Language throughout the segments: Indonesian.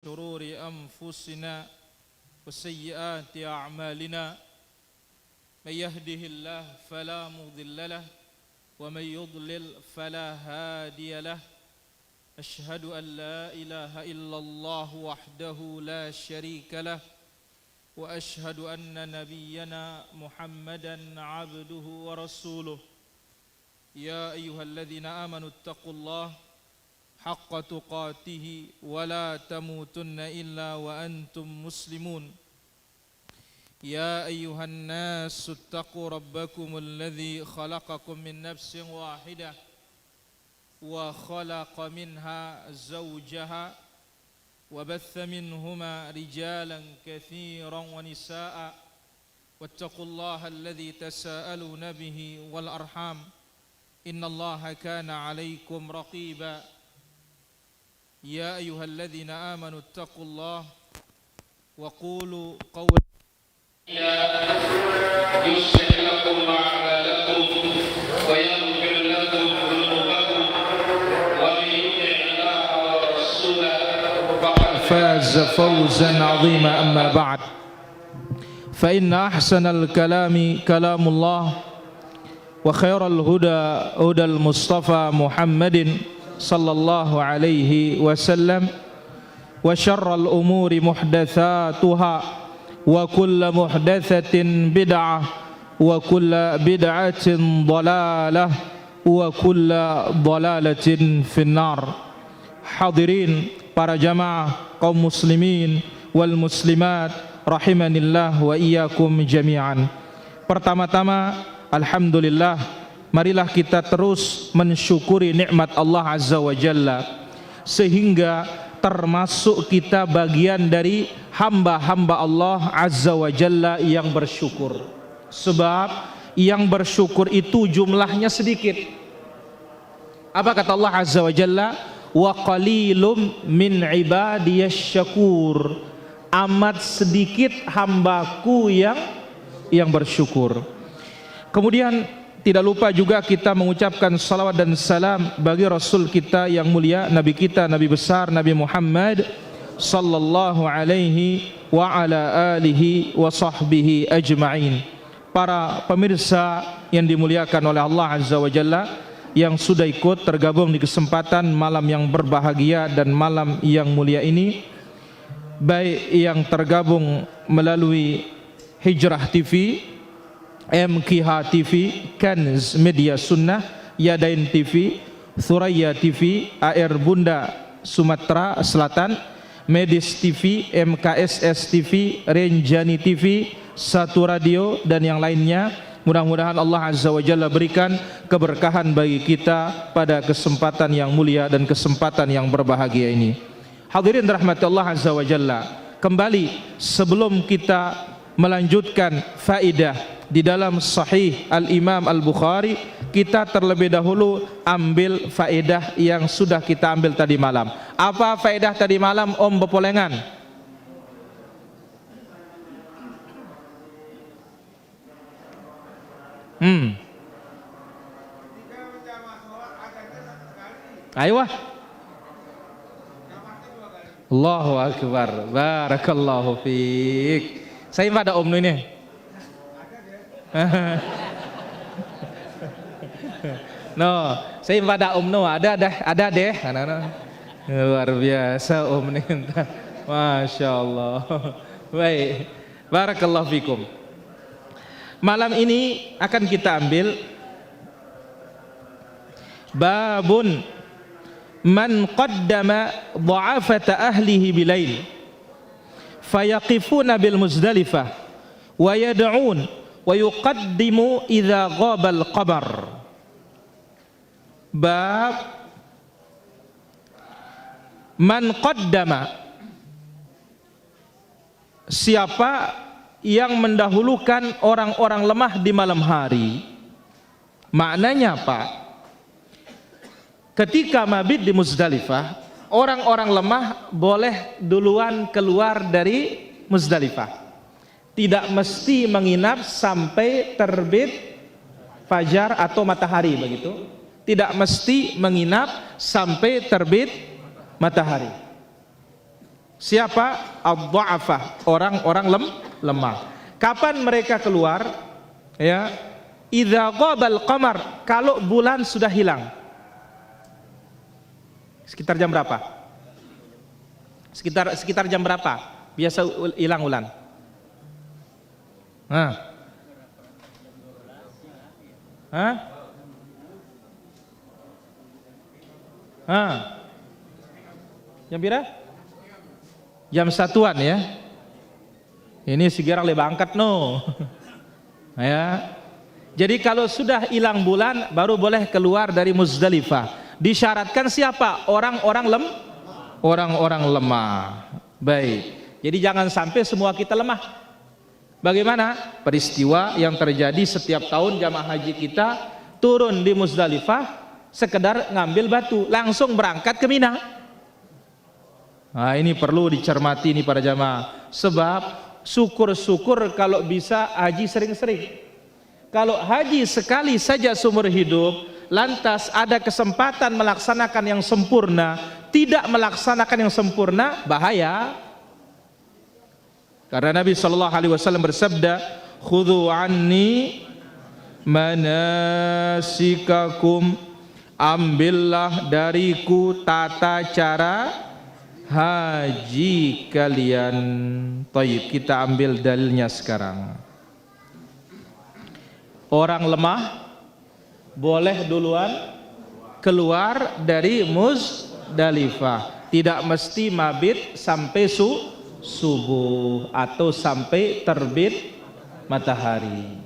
شرور أنفسنا وسيئات أعمالنا من يهده الله فلا مضل له ومن يضلل فلا هادي له أشهد أن لا إله إلا الله وحده لا شريك له وأشهد أن نبينا محمدا عبده ورسوله يا أيها الذين آمنوا اتقوا الله حق تقاته ولا تموتن إلا وأنتم مسلمون يا أيها الناس اتقوا ربكم الذي خلقكم من نفس واحدة وخلق منها زوجها وبث منهما رجالا كثيرا ونساء واتقوا الله الذي تساءلون به والأرحام إن الله كان عليكم رقيبا يا أيها الذين آمنوا اتقوا الله وقولوا قولا يصلح لكم أعمالكم ويغفر لكم ذنوبكم ومن يطع الله ورسوله فقد فاز فوزا عظيما أما بعد فإن أحسن الكلام كلام الله وخير الهدى هدى المصطفى محمد صلى الله عليه وسلم وشر الأمور محدثاتها وكل محدثة بدعة وكل بدعة ضلالة وكل ضلالة في النار. Hadirin para jamaah kaum muslimin wal muslimat rahimanillah wa iyyakum jami'an. Pertama-tama alhamdulillah, marilah kita terus mensyukuri nikmat Allah Azza wa Jalla, sehingga termasuk kita bagian dari hamba-hamba Allah Azza wa Jalla yang bersyukur. Sebab yang bersyukur itu jumlahnya sedikit. Apa kata Allah Azza wa Jalla? Wa qalilum min ibadiyasy syakur. Amat sedikit hambaku yang bersyukur. Kemudian tidak lupa juga kita mengucapkan salawat dan salam bagi Rasul kita yang mulia, Nabi kita, Nabi besar, Nabi Muhammad sallallahu alaihi wa ala alihi wa sahbihi ajma'in. Para pemirsa yang dimuliakan oleh Allah Azza wa Jalla yang sudah ikut tergabung di kesempatan malam yang berbahagia dan malam yang mulia ini, baik yang tergabung melalui Hijrah TV, MKH TV, Kanz Media Sunnah, Yadain TV, Thuraya TV, AR Bunda Sumatera Selatan, Medis TV, MKSS TV, Renjani TV, Satu Radio dan yang lainnya. Mudah-mudahan Allah Azza wa Jalla berikan keberkahan bagi kita pada kesempatan yang mulia dan kesempatan yang berbahagia ini. Hadirin rahmati Allah Azza wa Jalla, kembali sebelum kita melanjutkan faidah di dalam Sahih Al-Imam Al-Bukhari, kita terlebih dahulu ambil faedah yang sudah kita ambil tadi malam. Apa faedah tadi malam, Om Bepolengan? Ayo. Allahu Akbar. Barakallahu fiik. Saya pada Om ini. No, saya pada Om no, ada deh. Luar biasa Om nih. Masya Allah. Baik. Barakallahu fikum. Malam ini akan kita ambil babun man qaddama dha'afata ahlihi bilail fayaqifuna bil Muzdalifah wa yad'un wa yuqaddimu idza ghaba al qabar. Bab man qaddama, siapa yang mendahulukan orang-orang lemah di malam hari. Maknanya apa? Ketika mabit di Muzdalifah, orang-orang lemah boleh duluan keluar dari Muzdalifah. Tidak mesti menginap sampai terbit fajar atau matahari, begitu. Tidak mesti menginap sampai terbit matahari. Siapa? Ad-dha'afah, orang-orang lemah. Kapan mereka keluar? Ya, idza ghabal qamar, kalau bulan sudah hilang. Sekitar jam berapa? Sekitar jam berapa biasa hilang bulan? Hah? Hah? Hah? Jam berapa? Jam satuan ya. Ini sekarang lebih angkat no. Ya. Jadi kalau sudah hilang bulan baru boleh keluar dari Muzdalifah. Disyaratkan siapa? Orang-orang lemah. Baik. Jadi jangan sampai semua kita lemah. Bagaimana? Peristiwa yang terjadi setiap tahun jamaah haji kita turun di Muzdalifah sekedar ngambil batu, langsung berangkat ke Mina. Nah, ini perlu dicermati nih para jamaah. Sebab syukur-syukur kalau bisa haji sering-sering. Kalau haji sekali saja seumur hidup, lantas ada kesempatan melaksanakan yang sempurna, tidak melaksanakan yang sempurna, bahaya. Karena Nabi SAW bersabda, khudhu anni manasikakum, ambillah dariku tata cara haji kalian. Taib, kita ambil dalilnya sekarang. Orang lemah boleh duluan keluar dari Muzdalifah, tidak mesti mabit sampai subuh atau sampai terbit matahari.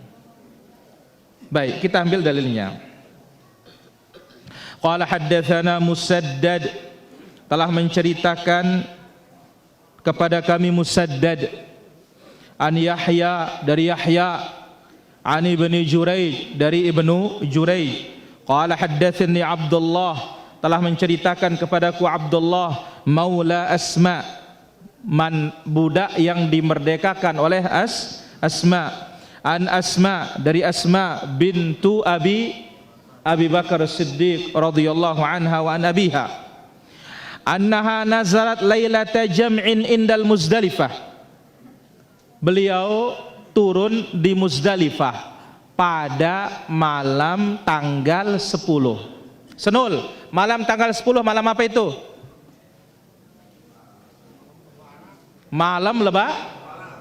Baik, kita ambil dalilnya. Qala haddatsana Musaddad, telah menceritakan kepada kami Musaddad, an Yahya, dari Yahya, an Ibni Jurayj, dari Ibnu Jurayj. Qala haddatsani Abdullah, telah menceritakan kepadaku Abdullah maula Asma, budak yang dimerdekakan oleh Asma, an Asma, dari Asma bintu Abi Bakar Siddiq radhiyallahu anha wa an abiha, annaha nazarat lailata jam'in indal Muzdalifah, beliau turun di Muzdalifah pada malam tanggal 10. Senul, malam tanggal 10 malam apa itu? Malam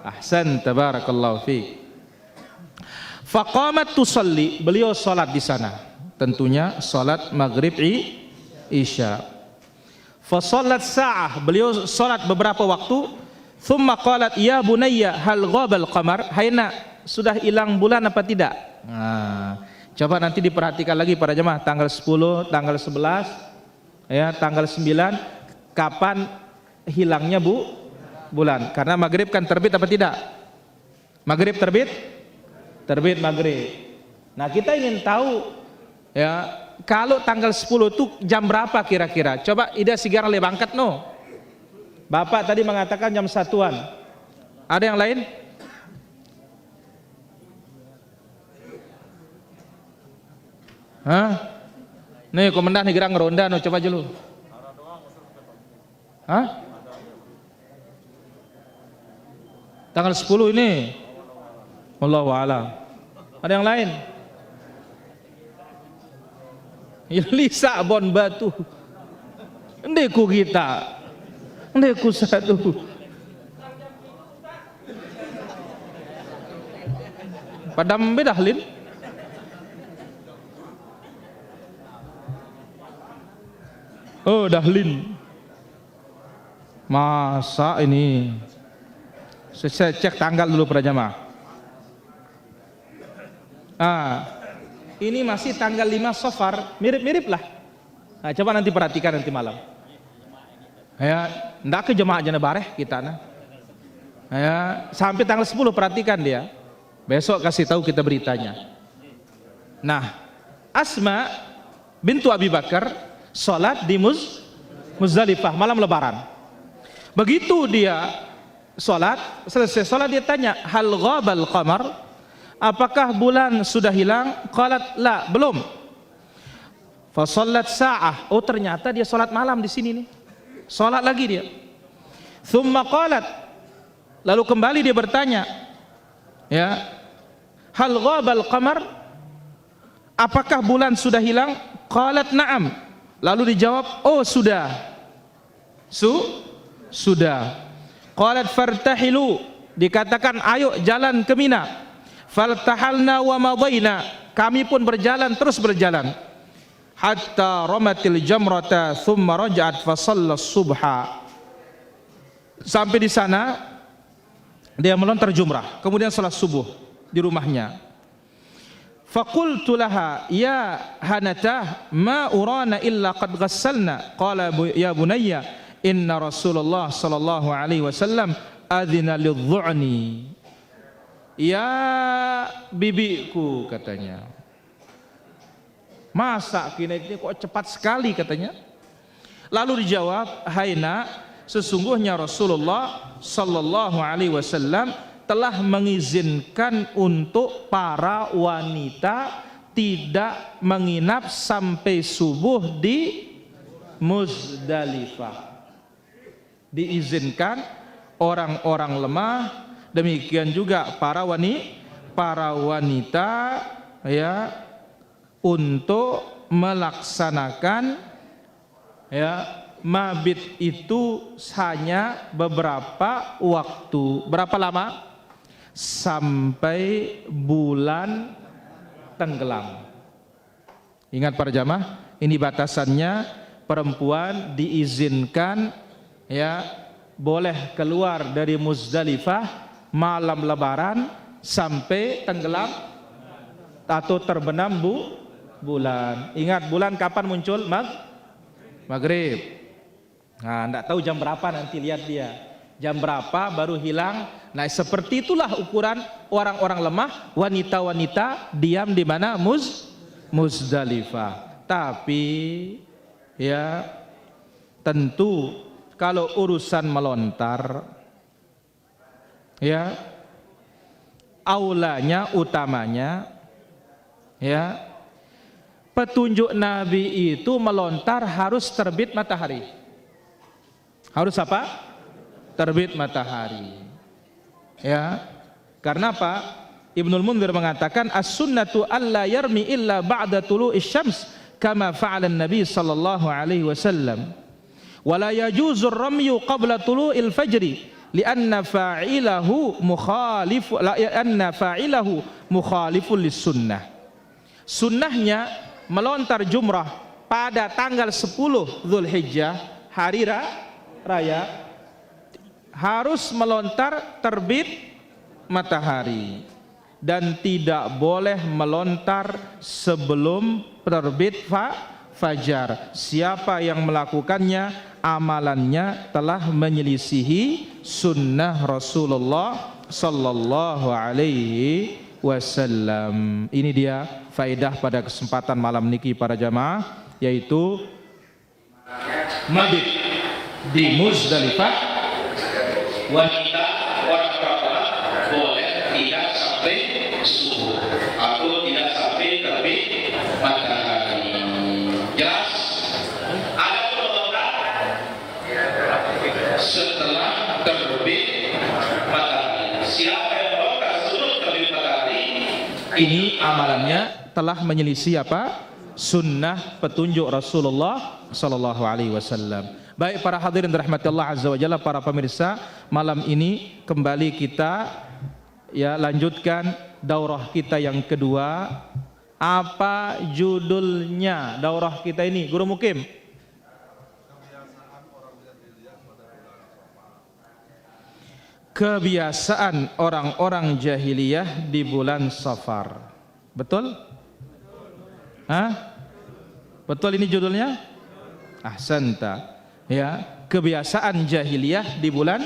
Ahsan, tabarakallahu fiik. Faqamat tusalli, beliau salat di sana. Tentunya salat maghrib isya. Fa salat sa'ah, beliau salat beberapa waktu. Thumma qalat ya bunayya hal ghabal qamar, hai nak, sudah hilang bulan apa tidak? Nah, coba nanti diperhatikan lagi para jemaah, tanggal 10, tanggal 11, ya, tanggal 9, kapan hilangnya bulan? Karena maghrib kan terbit apa tidak? Maghrib terbit maghrib. Nah, kita ingin tahu ya, kalau tanggal 10 itu jam berapa kira-kira? Coba ida sigara le bangkat no. Bapak tadi mengatakan jam satuan. Ada yang lain? Hah? Nih komandan nih gerang ronda no, coba aja lu. Hah? Tanggal 10 ini. Wallahu a'lam. Ada yang lain? Lisa bon batu. Ndeku kita. Ndeku satu. Padam bedahlin. Oh, dahlin. Masa ini? Saya cek tanggal dulu para jamaah. Ini masih tanggal 5 Safar, mirip-mirip lah. Nah, coba nanti perhatikan nanti malam. Ya, ndak ke jemaah jana bareh kita nah. Ya, sampai tanggal 10 perhatikan dia. Besok kasih tahu kita beritanya. Nah, Asma bintu Abi Bakar salat di Muzdalifah malam lebaran. Begitu dia salat, selesai salat dia tanya, "Hal ghabal qamar?" Apakah bulan sudah hilang? Qalat la, belum. Fa shallat sa'ah. Oh, ternyata dia salat malam di sini nih. Salat lagi dia. Thumma qalat, lalu kembali dia bertanya, ya, hal ghabal qamar, apakah bulan sudah hilang? Qalat na'am, lalu dijawab, oh sudah. Sudah. Qalat fartahilu, dikatakan ayo jalan ke Mina. Faltahalna wa madaina, kami pun terus berjalan. Hatta ramatil jamrata thumma raja'at fa shalla subha. Sampai di sana dia melontar jumrah, kemudian salat subuh di rumahnya. Faqultu laha ya Hanatah ma urana illa qad ghassalna. Qala ya bunayya inna Rasulullah sallallahu alaihi wasallam adzina lidh-dhu'ni. Ya bibiku, katanya, masa kini kok cepat sekali, katanya. Lalu dijawab, hai nak, sesungguhnya Rasulullah sallallahu alaihi wasallam telah mengizinkan untuk para wanita tidak menginap sampai subuh di Muzdalifah. Diizinkan orang-orang lemah, demikian juga para wanita ya, untuk melaksanakan ya mabit itu hanya beberapa waktu. Berapa lama? Sampai bulan tenggelam. Ingat para jamaah, ini batasannya. Perempuan diizinkan ya boleh keluar dari Muzdalifah malam lebaran sampai tenggelam atau terbenam bulan. Ingat, bulan kapan muncul? Maghrib. Nah, enggak tahu jam berapa, nanti lihat dia. Jam berapa baru hilang. Nah, seperti itulah ukuran orang-orang lemah, wanita-wanita diam di mana? Muzdalifah. Tapi ya tentu kalau urusan melontar ya aulanya, utamanya ya petunjuk Nabi itu melontar harus terbit matahari. Harus apa? Terbit matahari. Ya. Karena apa? Ibnul Munzir mengatakan as-sunnatu alla yarmi illa ba'da tulu'is syams kama fa'ala an-nabi sallallahu alaihi wasallam. Wa la yajuzu ar-ramyu qabla tulu'il fajri li'anna fa'ilahu mukhalifun lis-sunnah. Sunnahnya melontar jumrah pada tanggal 10 Dzulhijjah, hari raya, harus melontar terbit matahari dan tidak boleh melontar sebelum terbit fajar. Siapa yang melakukannya, amalannya telah menyelisihi sunnah Rasulullah sallallahu alaihi wasallam. Ini dia faedah pada kesempatan malam niki para jamaah, yaitu mabit di Muzdalifah. Wanita orang perawan boleh tidak sampai subuh atau tidak sampai terbit matahari. Jelas? Ada melontar setelah terbit matahari. Siapa yang melontar sebelum terbit matahari, ini amalannya telah menyelisih apa? Sunnah petunjuk Rasulullah sallallahu alaihi wasallam. Baik para hadirin dirahmati Allah azza wa jalla, para pemirsa, malam ini kembali kita ya lanjutkan daurah kita yang kedua. Apa judulnya daurah kita ini, Guru Mukim? Kebiasaan orang-orang jahiliyah di bulan Safar. Betul? Hah? Betul ini judulnya? Ahsanta. Ya, kebiasaan jahiliyah di bulan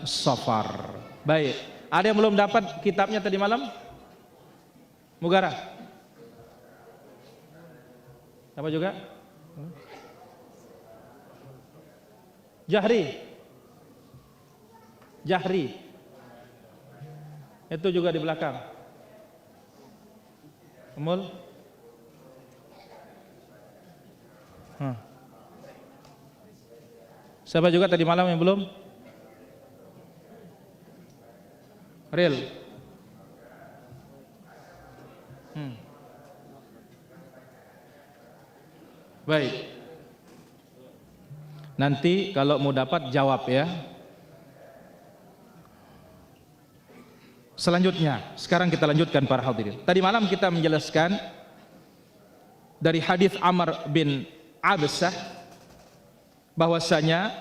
Safar. Baik, ada yang belum dapat kitabnya tadi malam? Mugara? Apa juga? Jahri. Itu juga di belakang. Umul? Siapa juga tadi malam yang belum? Real. Baik. Nanti kalau mau dapat jawab ya. Selanjutnya, sekarang kita lanjutkan para hadirin. Tadi malam kita menjelaskan dari hadis Amr bin Absah bahwasanya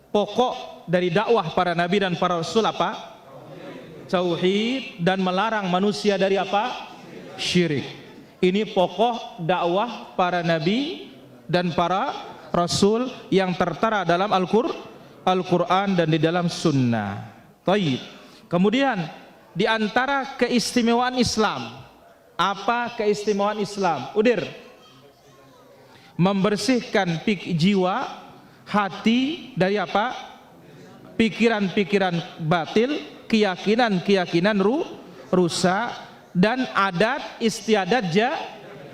pokok dari dakwah para nabi dan para rasul apa? Tauhid, dan melarang manusia dari apa? Syirik. Ini pokok dakwah para nabi dan para rasul yang tertera dalam Al-Quran dan di dalam sunnah. Taib. Kemudian di antara keistimewaan Islam, apa keistimewaan Islam? Udir, membersihkan jiwa, hati dari apa? Pikiran-pikiran batil, keyakinan-keyakinan rusak, dan adat istiadat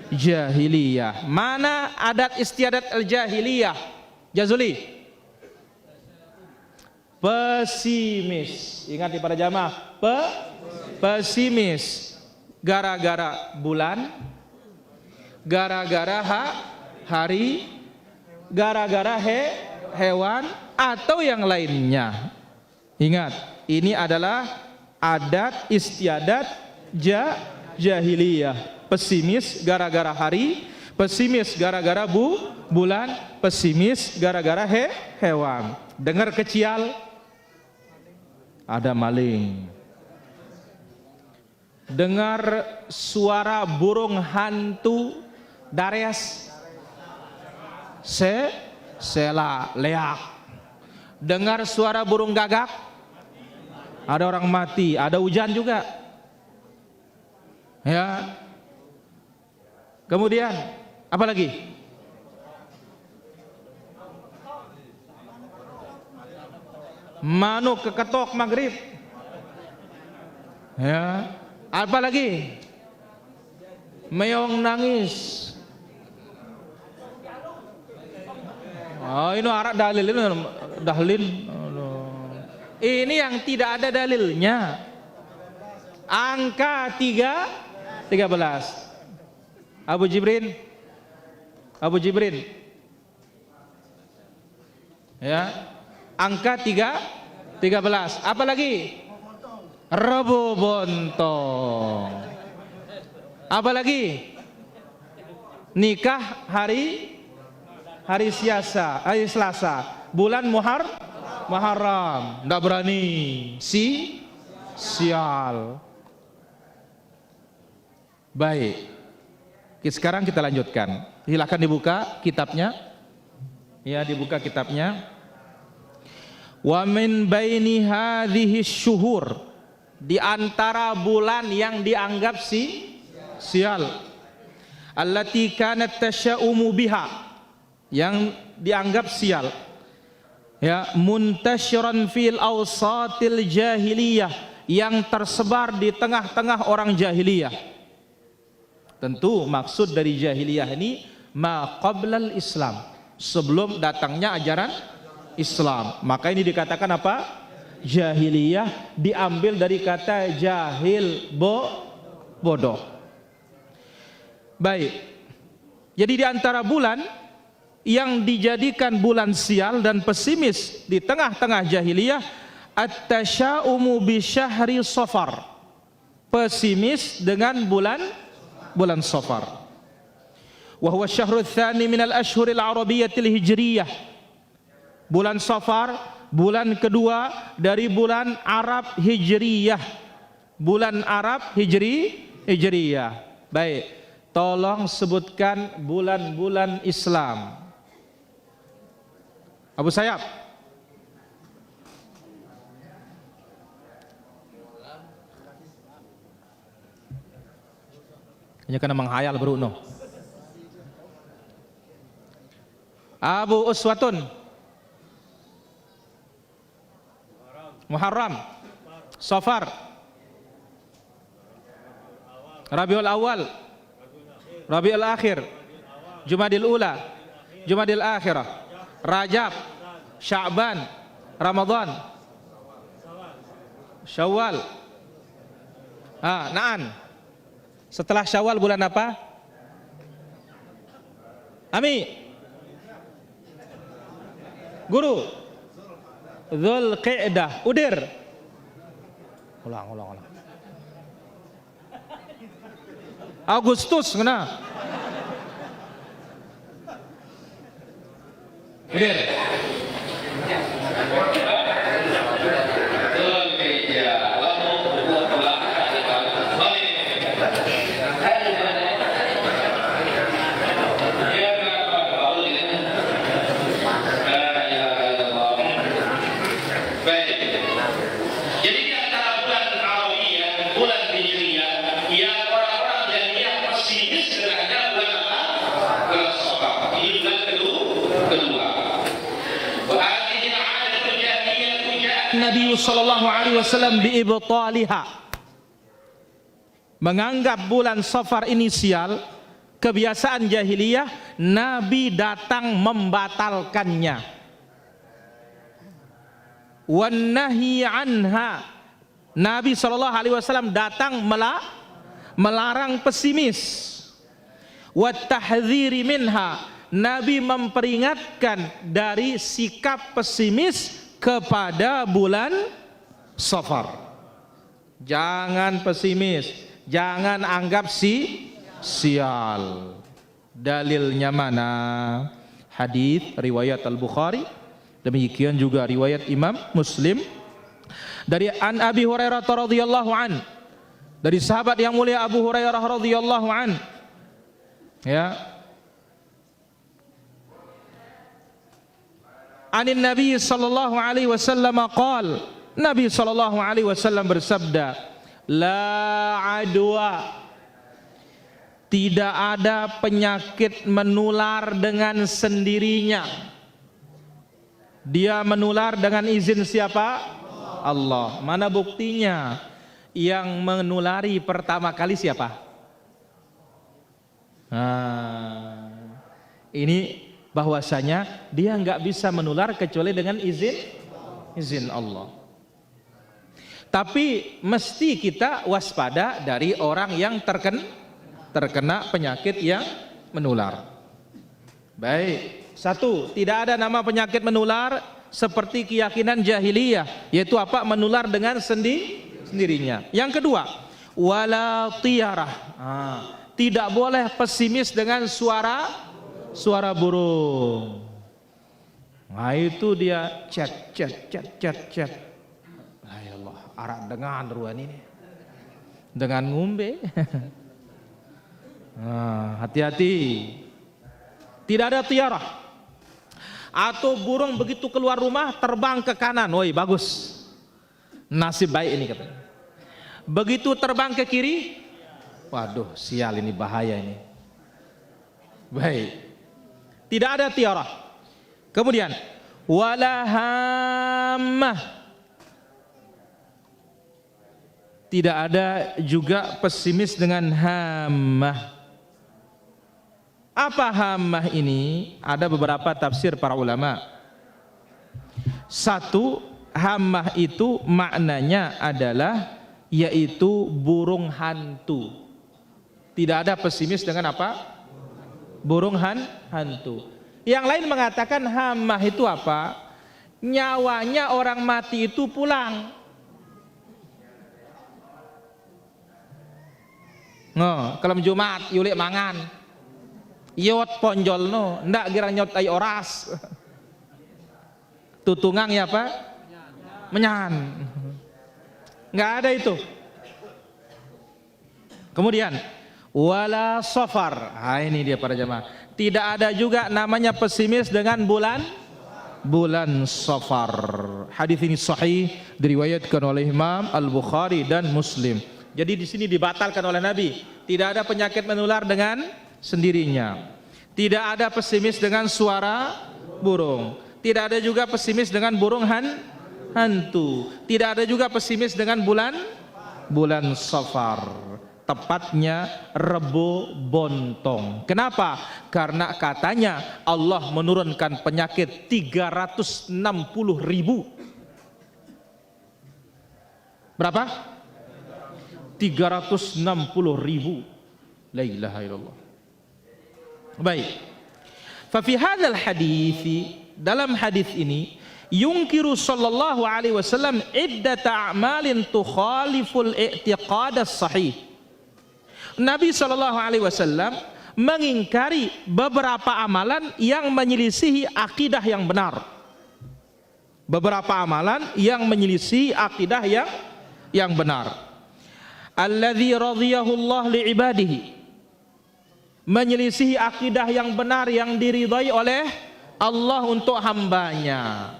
jahiliyah. Mana adat istiadat al-jahiliyah? Jazuli. Pesimis. Ingat di para jamaah, pesimis. Gara-gara bulan, gara-gara hari, gara-gara hewan atau yang lainnya. Ingat, ini adalah adat istiadat jahiliyah. Pesimis gara-gara hari, pesimis gara-gara bulan, pesimis gara-gara hewan. Dengar kecial, ada maling. Dengar suara burung hantu, dares, sela leak. Dengar suara burung gagak, ada orang mati, ada hujan juga. Ya. Kemudian apa lagi? Manuk keketok maghrib. Ya. Apa lagi? Meong nangis. Oh, ini arak dalil ini dahlin. Ini yang tidak ada dalilnya. Angka 13. Abu Jibrin. Ya. Angka 13. Apa lagi? Rebo bontong. Apa lagi? Nikah hari Selasa. Bulan Muharram. Nggak berani. Sial. Baik. Sekarang kita lanjutkan. Silakan dibuka kitabnya. Ya, dibuka kitabnya. Wa min baini hadhihi syuhur, di antara bulan yang dianggap sial, allati kanat tasya'umu biha, yang dianggap sial, ya, muntasyiran fil awsatil jahiliyah, yang tersebar di tengah-tengah orang jahiliyah. Tentu maksud dari jahiliyah ini ma qablal Islam, sebelum datangnya ajaran Islam. Maka ini dikatakan apa? Jahiliyah, diambil dari kata jahil, bodoh. Baik. Jadi di antara bulan yang dijadikan bulan sial dan pesimis di tengah-tengah jahiliyah, at-tasya'umu bi syahri Safar, pesimis dengan bulan Safar. Wa huwa asy-syahru ats-tsani min al-ashhuril arabiyyatil hijriyah. Bulan Safar, bulan kedua dari bulan Arab Hijriyah. Bulan Arab Hijriyah. Baik, tolong sebutkan bulan-bulan Islam. Abu Sayyaf. Hanya kena menghayal beruno. Abu Uswatun. Muharram, Safar, Rabiul Awal, Rabiul Akhir, Jumadil Ula, Jumadil Akhirah, Rajab, Sya'ban, Ramadan, Syawal. Na'an. Setelah Syawal bulan apa? Ami. Guru. Dzulqa'dah. Udir. Ulang. Agustus kena. Udir. Nabi sallallahu alaihi wasallam biibtaliha, menganggap bulan Safar inisial, kebiasaan jahiliyah, Nabi datang membatalkannya. Wan nahyi anha, Nabi sallallahu alaihi wasallam datang melarang pesimis. Wat tahdziri minha, Nabi memperingatkan dari sikap pesimis kepada bulan Safar. Jangan pesimis, jangan anggap sial. Dalilnya mana? Hadis riwayat Al-Bukhari, demikian juga riwayat Imam Muslim dari an Abi Hurairah radhiyallahu an, dari sahabat yang mulia Abu Hurairah radhiyallahu an, ya, anin Nabi sallallahu alaihi wasallam qala, Nabi sallallahu alaihi wasallam bersabda, la adwa, tidak ada penyakit menular dengan sendirinya. Dia menular dengan izin siapa? Allah. Mana buktinya? Yang menulari pertama kali siapa? Ini bahwasanya dia nggak bisa menular kecuali dengan izin Allah. Tapi mesti kita waspada dari orang yang terkena penyakit yang menular. Baik, satu, tidak ada nama penyakit menular seperti keyakinan jahiliyah, yaitu apa? Menular dengan sendirinya. Yang kedua, wala tiyarah, tidak boleh pesimis dengan suara burung. Nah itu dia chat. Ya Allah, arak dengan ruan ini dengan ngumbe. Hati-hati, tidak ada tiarah. Atau burung begitu keluar rumah terbang ke kanan, woi bagus, nasib baik ini katanya. Begitu terbang ke kiri, waduh sial ini, bahaya ini. Baik, tidak ada tiarah. Kemudian wala hammah, tidak ada juga pesimis dengan hammah. Apa hammah ini? Ada beberapa tafsir para ulama. Satu, hammah itu maknanya adalah yaitu burung hantu. Tidak ada pesimis dengan apa? Burung hantu. Yang lain mengatakan hammah itu apa? Nyawanya orang mati itu pulang. Kalau Jumat yulik mangan. Yot ponjol no, ndak kira nyot ay oras. Tutungang ya apa? Menyan. Nggak ada itu. Kemudian wala safar. Ini dia para jamaah. Tidak ada juga namanya pesimis dengan bulan Safar. Hadis ini sahih, diriwayatkan oleh Imam Al-Bukhari dan Muslim. Jadi di sini dibatalkan oleh Nabi. Tidak ada penyakit menular dengan sendirinya. Tidak ada pesimis dengan suara burung. Tidak ada juga pesimis dengan burung hantu. Tidak ada juga pesimis dengan bulan Safar. tepatnya Rebo Bontong. Kenapa? Karena katanya Allah menurunkan penyakit 360.000. Berapa? 360.000. La ilaha illallah. Baik. Fa fi hadzal hadits, dalam hadis ini yungkiru sallallahu alaihi wasallam iddata a'malin tukhaliful i'tiqad as-sahih. Nabi sallallahu alaihi wasallam mengingkari beberapa amalan yang menyelisihi akidah yang benar. Beberapa amalan yang menyelisihi akidah yang benar. Alladzi radiyahu Allah li ibadihi. Menyelisihi akidah yang benar yang diridhai oleh Allah untuk hambanya.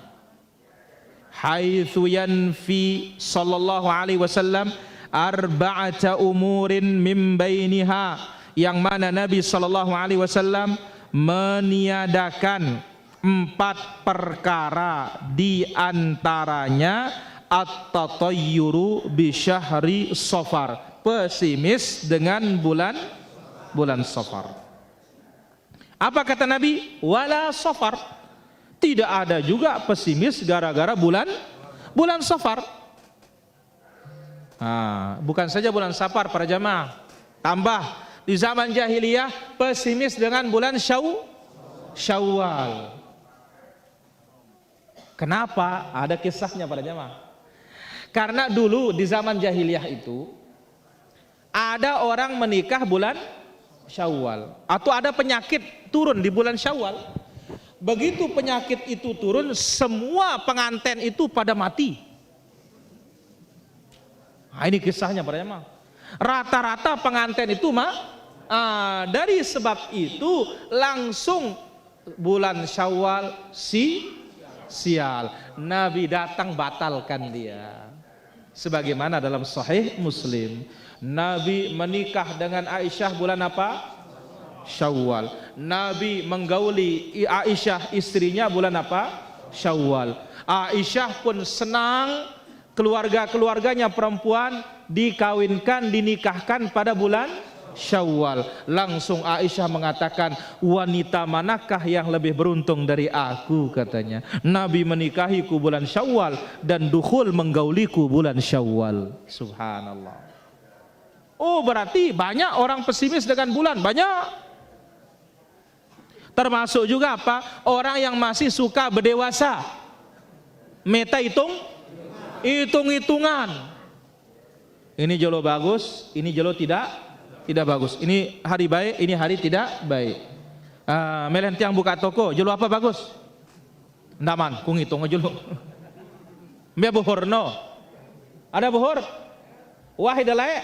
Haitsu yanfi sallallahu alaihi wasallam arba'ata umurin min bainiha, yang mana Nabi sallallahu alaihi wasallam meniadakan 4 perkara, di antaranya at-tatayyuru bi syahri Safar, pesimis dengan bulan Safar. Apa kata Nabi? Wala Safar, tidak ada juga pesimis gara-gara bulan Safar. Bukan saja bulan Safar para jamaah, tambah di zaman jahiliyah pesimis dengan bulan Syawal. Kenapa? Ada kisahnya para jamaah. Karena dulu di zaman jahiliyah itu ada orang menikah bulan Syawal, atau ada penyakit turun di bulan Syawal. Begitu penyakit itu turun, semua pengantin itu pada mati. Ini kisahnya para jemaah. Rata-rata pengantin itu dari sebab itu langsung bulan Syawal sial. Nabi datang batalkan dia. Sebagaimana dalam Sahih Muslim, Nabi menikah dengan Aisyah bulan apa? Syawal. Nabi menggauli Aisyah istrinya bulan apa? Syawal. Aisyah pun senang keluarga-keluarganya perempuan dikawinkan, dinikahkan pada bulan Syawal. Langsung Aisyah mengatakan, wanita manakah yang lebih beruntung dari aku, katanya. Nabi menikahiku bulan Syawal dan dukhul menggauliku bulan Syawal. Subhanallah. Oh, berarti banyak orang pesimis dengan bulan, banyak. Termasuk juga apa? Orang yang masih suka berdewasa. Meta hitung-hitungan. Ini jolo bagus, ini jolo tidak bagus. Ini hari baik, ini hari tidak baik. Melentiang buka toko, jolo apa bagus? Ndaman, ku ngitung aja jolo. Mbak buhur no. Ada buhur? Wahid alae.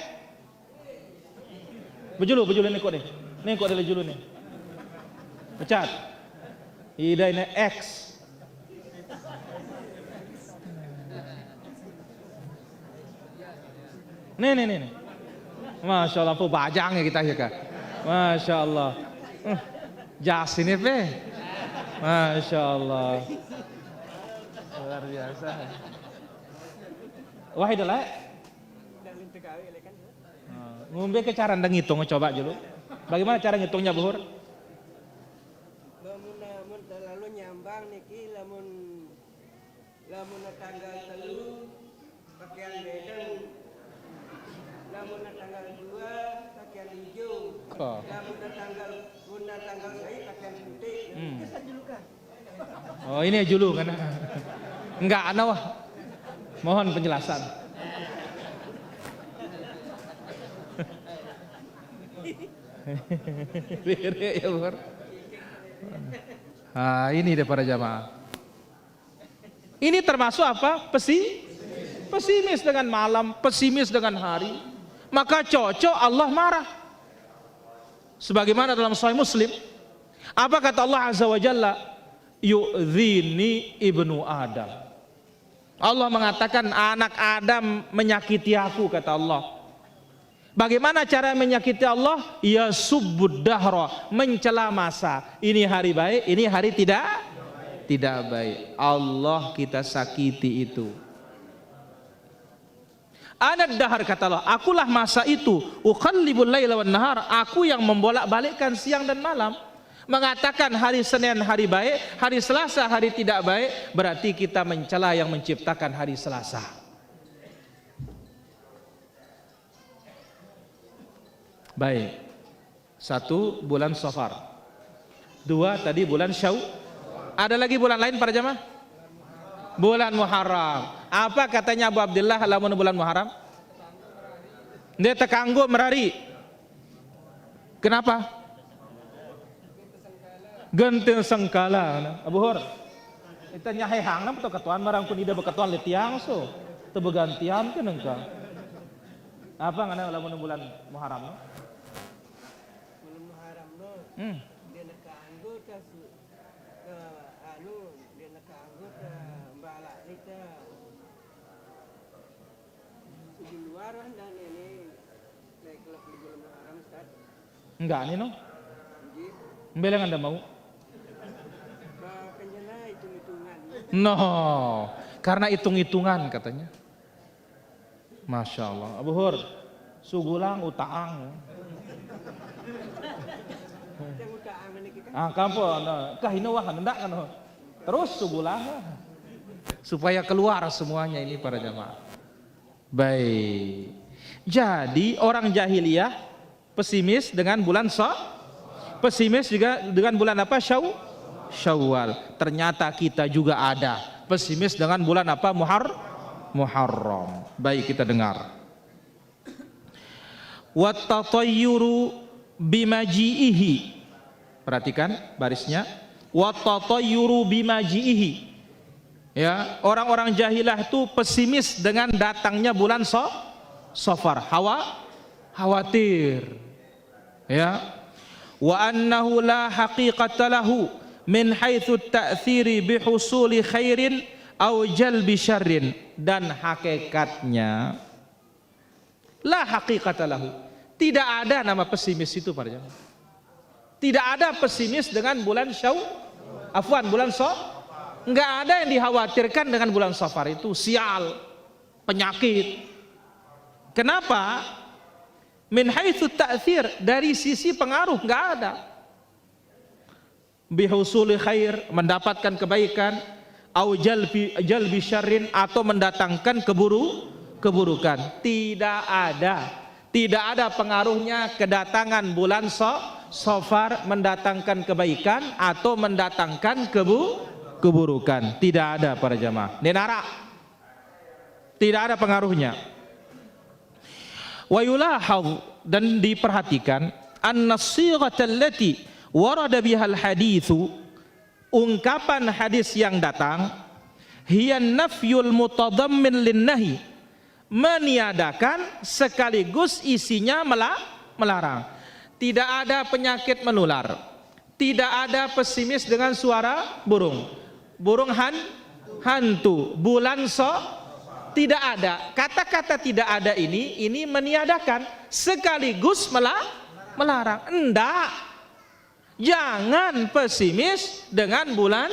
Bejulu ini kok deh. Nih kok ada julu nih. Pecat. Ida ini X. Nih. Masya Allah, pu bajang ya kita ya kak. Masya Allah. Jas ini pe. Masya Allah. Luar biasa. Wahid alae. Ngombe ke cara ngitung, coba dulu. Bagaimana cara ngitungnya, Buhur? Lamun terlalu nyambang niki lamun tanggal 3 pakaian bedeng. Lamun tanggal 2 pakaian hijau. Lamun tanggal 6 pakaian putih. Kesan dulu kan. Oh, ini julu kan. Enggak, ana wah. Mohon penjelasan. Ya, Buhur. Ini deh para jamaah. Ini termasuk apa? Pesimis dengan malam, pesimis dengan hari. Maka cocok Allah marah. Sebagaimana dalam Sahih Muslim, apa kata Allah Azza wa Jalla? Yu'dhini ibnu Adam. Allah mengatakan anak Adam menyakiti aku, kata Allah. Bagaimana cara menyakiti Allah? Ya subbud dahra, mencela masa. Ini hari baik, ini hari tidak baik. Allah kita sakiti itu. Anad dahar, kata Allah, akulah masa itu, uqallibul laila wan nahar, aku yang membolak-balikkan siang dan malam. Mengatakan hari Senin hari baik, hari Selasa hari tidak baik, berarti kita mencela yang menciptakan hari Selasa. Baik. 1 bulan Safar. 2 tadi bulan Syawal. Ada lagi bulan lain para jamaah? Bulan Muharram. Apa katanya Abu Abdullah lamun bulan Muharram? Dia tekanggo merari. Kenapa? Genting sengkala. Abu Hur. Kita nyahehang nam to ketuan marang pun ida beketuan letiang so. Teu begantian kan engka. Apa ngana lamun bulan Muharram? Bulan Muharram no. Dia nak keanggo ta dia nak keanggo ta balak ni ta. Di luar dan ini naik kelab di bulan Muharram Ustaz. Enggak nih no. Nggih. Mbeleng Anda mau? Makanya hitung-hitungan. No, karena hitung-hitungan katanya. Masya Allah. Abu Hur, sugulang utaang. Yang utaang niki kan. Kampun, kahinawahan hendak kan. Terus sugulang supaya keluar semuanya ini para jamaah. Baik. Jadi orang jahiliyah pesimis dengan bulan pesimis juga dengan bulan apa? Syawal. Ternyata kita juga ada pesimis dengan bulan apa? Muharram. Baik, kita dengar. Wattatayyuru bimaji'ihi. Perhatikan barisnya. Wattatayyuru bimaji'ihi. Ya, orang-orang jahilah itu pesimis dengan datangnya bulan Safar. Khawatir. Ya. Wa annahu la haqiqata lahu min haitsu ta'thiri bihusuli khairin aw jalbi syarrin, dan hakikatnya la haqiqata lahu, tidak ada nama pesimis itu para jemaah. Tidak ada pesimis dengan bulan bulan enggak ada yang dikhawatirkan dengan bulan Safar itu, sial, penyakit. Kenapa? Min haitsu ta'thir, dari sisi pengaruh enggak ada. Bihusuli khair, mendapatkan kebaikan, au jalbi syarrin, atau mendatangkan keburukan. Tidak ada pengaruhnya kedatangan bulan Safar mendatangkan kebaikan atau mendatangkan keburukan. Tidak ada para jamaah. Nenara. Tidak ada pengaruhnya. Wa yulahadh, dan diperhatikan, an-nasighata allati warada bihal haditsu, ungkapan hadis yang datang, hiya nafyul mutadammin linnahi, meniadakan sekaligus isinya melarang. Tidak ada penyakit menular, tidak ada pesimis dengan suara burung hantu, bulan tidak ada. Kata-kata tidak ada ini meniadakan sekaligus melarang. Enggak. Jangan pesimis dengan bulan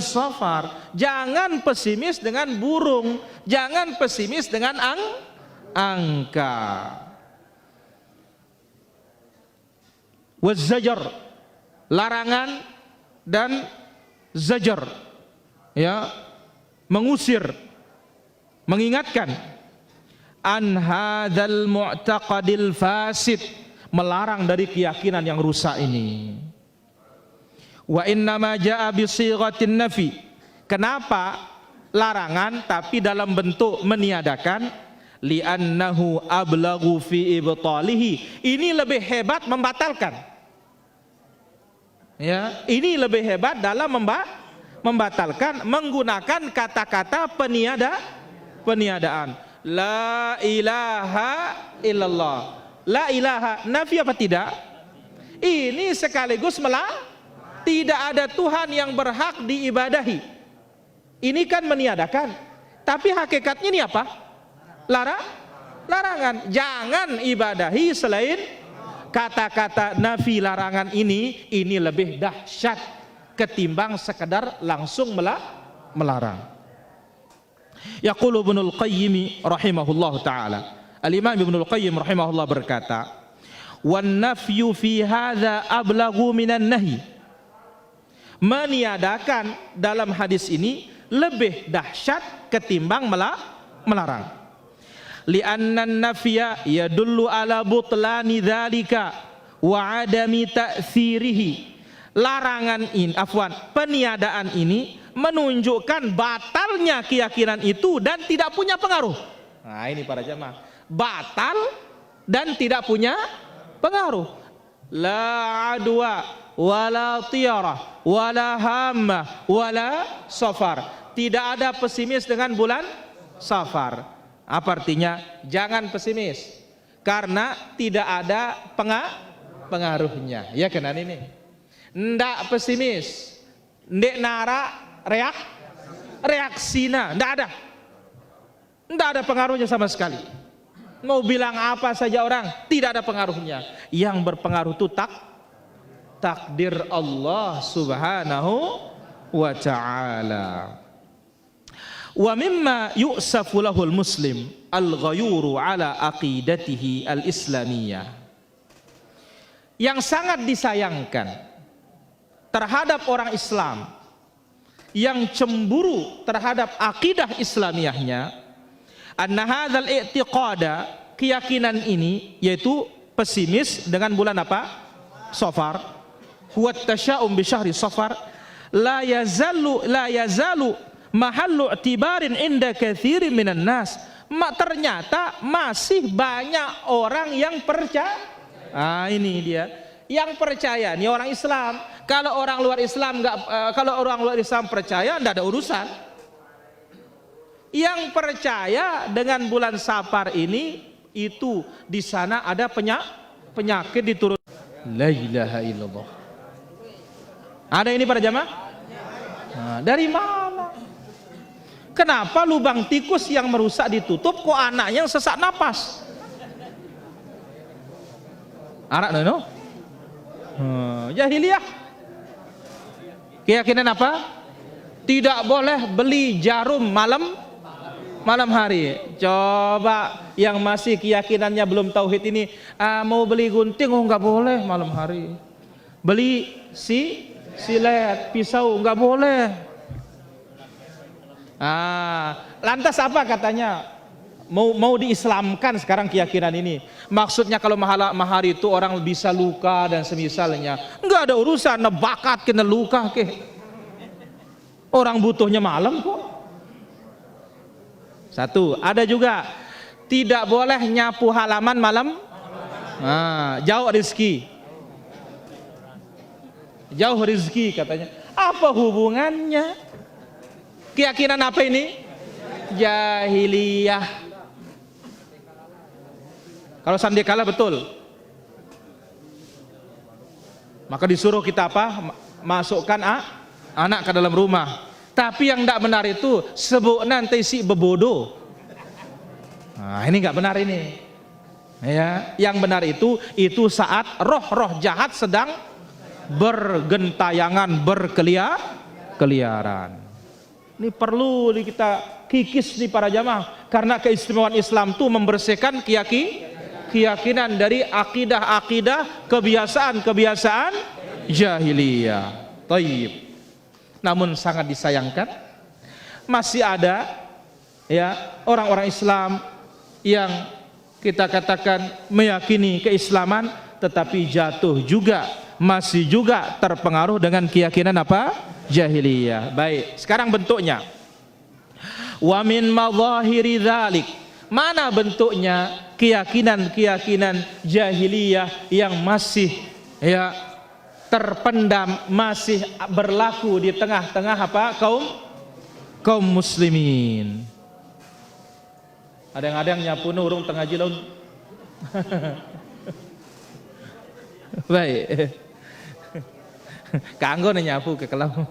Safar. Jangan pesimis dengan burung. Jangan pesimis dengan angka. Wazzajar, larangan dan zajar, ya, mengusir, mengingatkan. An hadzal mu'taqadil fasid, melarang dari keyakinan yang rusak ini. Wa innama jaa bi sighatin nafi. Kenapa larangan tapi dalam bentuk meniadakan? Li'annahu ablaghu fi ibtalihi. Ini lebih hebat membatalkan. Ya, ini lebih hebat dalam membatalkan, menggunakan kata-kata peniadaan. La ilaha illallah. La ilaha, nafi apa tidak? Ini sekaligus tidak ada Tuhan yang berhak diibadahi. Ini kan meniadakan. Tapi hakikatnya ini apa? Larangan. Jangan ibadahi selain. Kata-kata nafi larangan ini lebih dahsyat ketimbang sekedar langsung melarang. Yaqulu Ibnul Qayyim rahimahullahu taala. Al-Imam Ibnul Qayyim rahimahullah berkata, "Wan nafyu fi hadza ablaghu minan nahi." Meniadakan dalam hadis ini lebih dahsyat ketimbang melarang. Li'anna an-nafya yadullu ala butlani dzalika wa adami ta'thirihi. Peniadaan ini menunjukkan batalnya keyakinan itu dan tidak punya pengaruh. Nah, ini para jamaah, batal dan tidak punya pengaruh. La adwa wala tiyarah wala hamma wala safar. Tidak ada pesimis dengan bulan Safar. Apa artinya? Jangan pesimis karena tidak ada pengaruhnya. Ya kan ini? Ndak pesimis, ndak nara reaksina, ndak ada pengaruhnya sama sekali. Mau bilang apa saja orang, tidak ada pengaruhnya. Yang berpengaruh itu takdir Allah subhanahu wa ta'ala. Wa mimma yu'safu lahul muslim al-ghayuru ala aqidatihi al-islamiyah. Yang sangat disayangkan terhadap orang Islam yang cemburu terhadap akidah Islamiyahnya, anna hadzal i'tiqada, keyakinan ini yaitu pesimis dengan bulan apa? Safar, huwa tasya'um bi syahri Safar, la yazalu mahallu i'tibarin inda katsirin minan nas. Ternyata masih banyak orang yang percaya. Ini dia yang percaya, ini orang Islam. Kalau orang luar Islam percaya, tidak ada urusan. Yang percaya dengan bulan Safar ini, itu di sana ada penyakit diturun. La ilaha illallah. Ada ini para jamaah? Nah, dari mana? Kenapa lubang tikus yang merusak ditutup, kok anaknya yang sesak napas? Anak no? Jahiliyah. Keyakinan apa? Tidak boleh beli jarum malam hari. Coba yang masih keyakinannya belum tauhid ini, mau beli gunting, nggak boleh malam hari. Beli silet, pisau, nggak boleh. Lantas apa katanya? Mau diislamkan sekarang keyakinan ini. Maksudnya kalau mahari itu orang bisa luka dan semisalnya. Enggak ada urusan, bakat kena luka ke. Orang butuhnya malam kok. Satu, ada juga tidak boleh nyapu halaman malam. Jauh rezeki. Jauh rezeki katanya. Apa hubungannya? Keyakinan apa ini? Jahiliyah. Kalau sandekala betul, maka disuruh kita apa? Masukkan anak ke dalam rumah. Tapi yang tidak benar itu sebut nanti si bebodoh. Ini nggak benar ini. Ya, yang benar itu saat roh-roh jahat sedang bergentayangan, berkeliaran. Ini perlu kita kikis nih para jamaah, karena keistimewaan Islam itu membersihkan keyakinan dari akidah-akidah, kebiasaan-kebiasaan jahiliyah. Taib. Namun sangat disayangkan masih ada ya orang-orang Islam yang kita katakan meyakini keislaman tetapi jatuh juga, masih juga terpengaruh dengan keyakinan apa? Jahiliyah. Baik, sekarang bentuknya. Wa min madhahiri dzalik. Mana bentuknya keyakinan jahiliyah yang masih ya terpendam, masih berlaku di tengah-tengah apa? Kaum muslimin. Ada yang nyapu urung tengah jilaun. Baik. Kanggo nyapu ke kelam.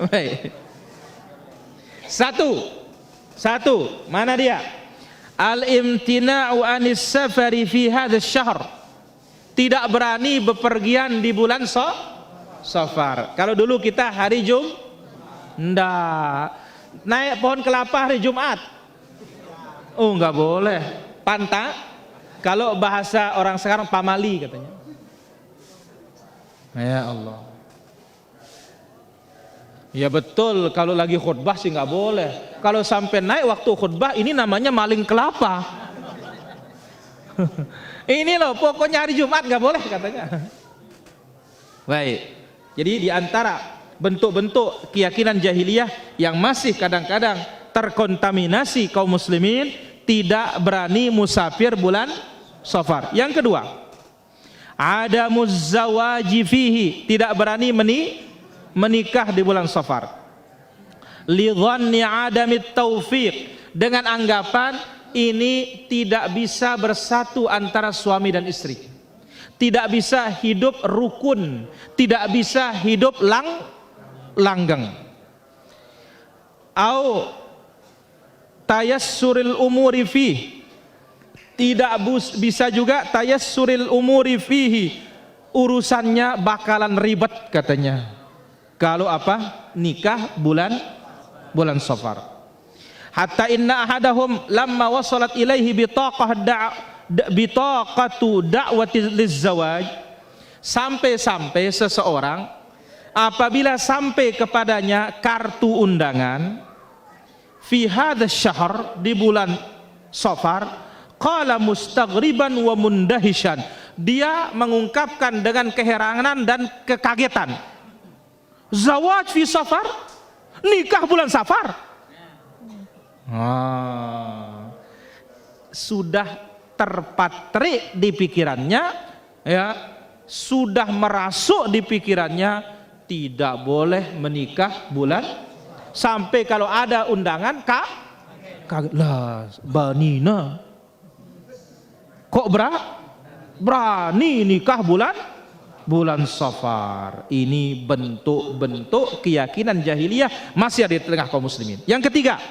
Baik. Satu, mana dia? Al-imtina'u anis safari fi hadzal syahr. Tidak berani bepergian di bulan Safar. Kalau dulu kita hari Jumat, naik pohon kelapa hari Jumat. Oh, nggak boleh. Panta, kalau bahasa orang sekarang pamali katanya. Ya Allah. Ya betul, kalau lagi khutbah sih nggak boleh. Kalau sampai naik waktu khutbah, ini namanya maling kelapa. Ini loh, pokoknya hari Jumat nggak boleh katanya. Baik. Jadi di antara bentuk-bentuk keyakinan jahiliyah yang masih kadang-kadang terkontaminasi kaum muslimin, tidak berani musafir bulan Safar. Yang kedua, ada muzzawaji fihi, tidak berani menikah di bulan Safar. Li dhanni adamit taufiq, dengan anggapan ini tidak bisa bersatu antara suami dan istri, tidak bisa hidup rukun, tidak bisa hidup langgeng. Au tayassuril umuri fihi, tidak bisa juga tayassuril umuri fihi, urusannya bakalan ribet katanya kalau apa, nikah bulan Safar. Hatta inna ahadahum lamma wasalat ilaihi bitaqatu da'wati lizzawaj, sampai-sampai seseorang apabila sampai kepadanya kartu undangan fi hadzal syahr, di bulan Safar, qala mustaghriban wa mundahishan, dia mengungkapkan dengan keheranan dan kekagetan, zawaj fi Safar, nikah bulan Safar. Sudah terpatrik di pikirannya, ya, sudah merasuk di pikirannya, tidak boleh menikah bulan, sampai kalau ada undangan kaget lah, banina kok berani nikah bulan Safar. Ini bentuk-bentuk keyakinan jahiliyah masih ada di tengah kaum muslimin. Yang ketiga,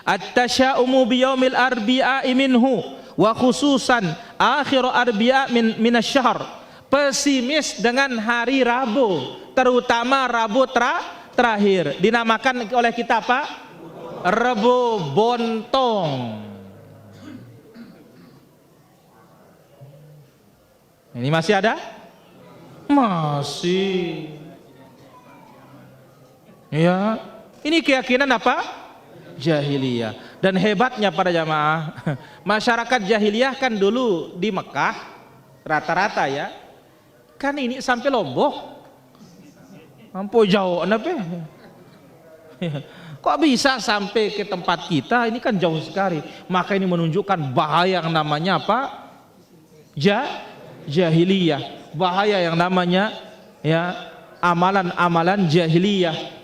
at-tasya'umu biyaumil arbi'a minhu wa khususan akhir arbi'a min asy-syahr, pesimis dengan hari Rabu, terutama Rabu terakhir, dinamakan oleh kita apa? Rebu Bontong. Ini masih ada? Masih. Ya, ini keyakinan apa? Jahiliyah. Dan hebatnya para jamaah, masyarakat jahiliyah kan dulu di Mekah rata-rata ya, kan ini sampai Lombok, mampu jauh kenapa? Kok bisa sampai ke tempat kita? Ini kan jauh sekali. Maka ini menunjukkan bahaya yang namanya apa? Jahiliyah. Bahaya yang namanya ya amalan-amalan jahiliyah.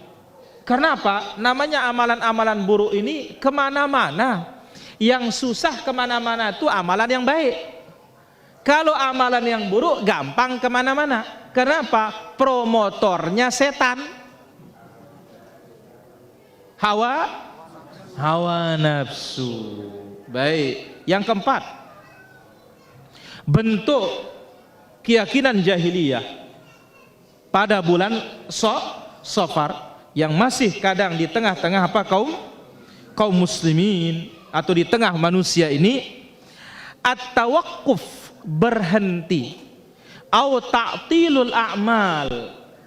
Karena apa? Namanya amalan-amalan buruk ini kemana-mana. Yang susah kemana-mana itu amalan yang baik. Kalau amalan yang buruk gampang kemana-mana. Karena apa? Promotornya setan. Hawa nafsu. Baik. Yang keempat, bentuk keyakinan jahiliyah pada bulan Safar yang masih kadang di tengah-tengah apa kaum muslimin atau di tengah manusia ini, at-tawaqquf, berhenti, au ta'tilul a'mal,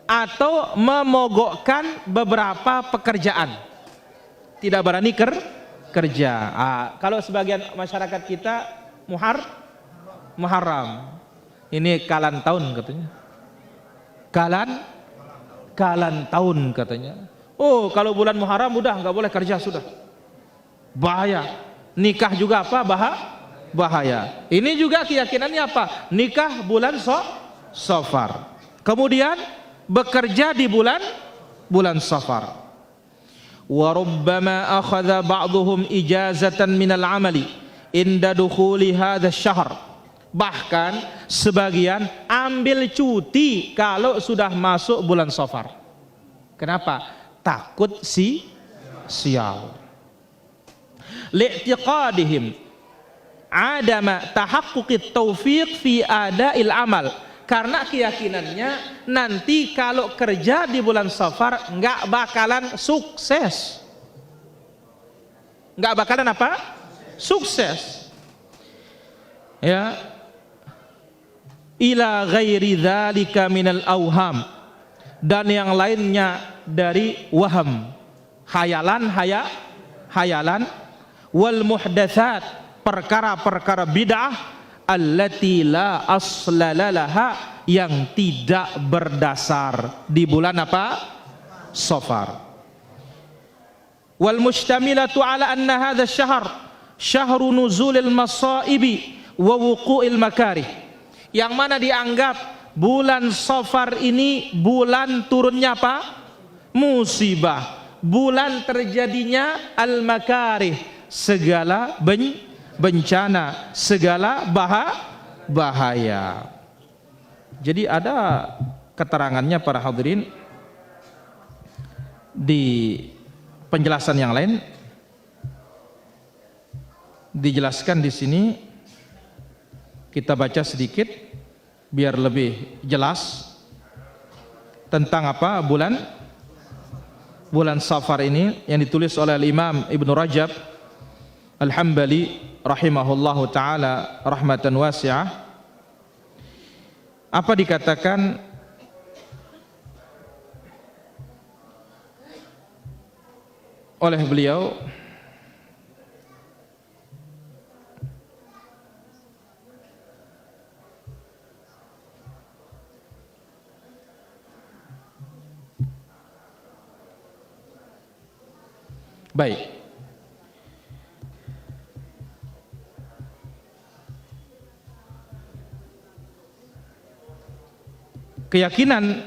atau memogokkan beberapa pekerjaan, tidak berani kerja. Kalau sebagian masyarakat kita Muharram ini kalan tahun katanya, kalan tahun katanya. Oh, kalau bulan Muharram udah nggak boleh kerja, sudah bahaya. Nikah juga apa? Bahaya. Ini juga keyakinannya apa? Nikah bulan Safar, kemudian bekerja di bulan Safar. Wa rubbama akhadha ba'dhum ijazatan minal amali inda dukhuli hadzal syahr. Bahkan sebagian ambil cuti kalau sudah masuk bulan Safar. Kenapa? Takut sial. Li'tiqadihim adama tahaqquqit taufiq fi ada'il amal, Karena keyakinannya nanti kalau kerja di bulan Safar nggak bakalan sukses. Nggak bakalan apa? Sukses. Ya. Ila ghairi dzalika minal auham, dan yang lainnya dari waham, hayalan, wal muhdatsat, perkara-perkara bid'ah, allati la aslala laha, yang tidak berdasar di bulan apa? Safar. Wal mustamilatu ala anna hadha syahr syahru nuzulil masaibi wa wuqu'il makarih, yang mana dianggap bulan Safar ini bulan turunnya apa? Musibah, bulan terjadinya al-makarih, segala bencana, segala bahaya. Jadi ada keterangannya para hadirin di penjelasan yang lain, dijelaskan di sini. Kita baca sedikit biar lebih jelas tentang apa bulan Safar ini, yang ditulis oleh Imam Ibnu Rajab Al-Hambali rahimahullahu taala rahmatan wasi'ah. Apa dikatakan? Oleh beliau, baik, keyakinan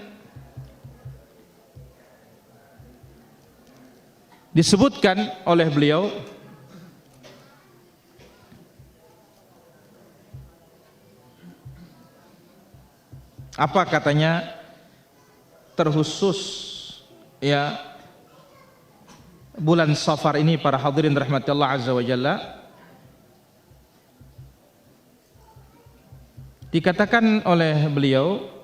disebutkan oleh beliau apa katanya, terkhusus ya bulan Safar ini para hadirin rahmatillah azza wa jalla, dikatakan oleh beliau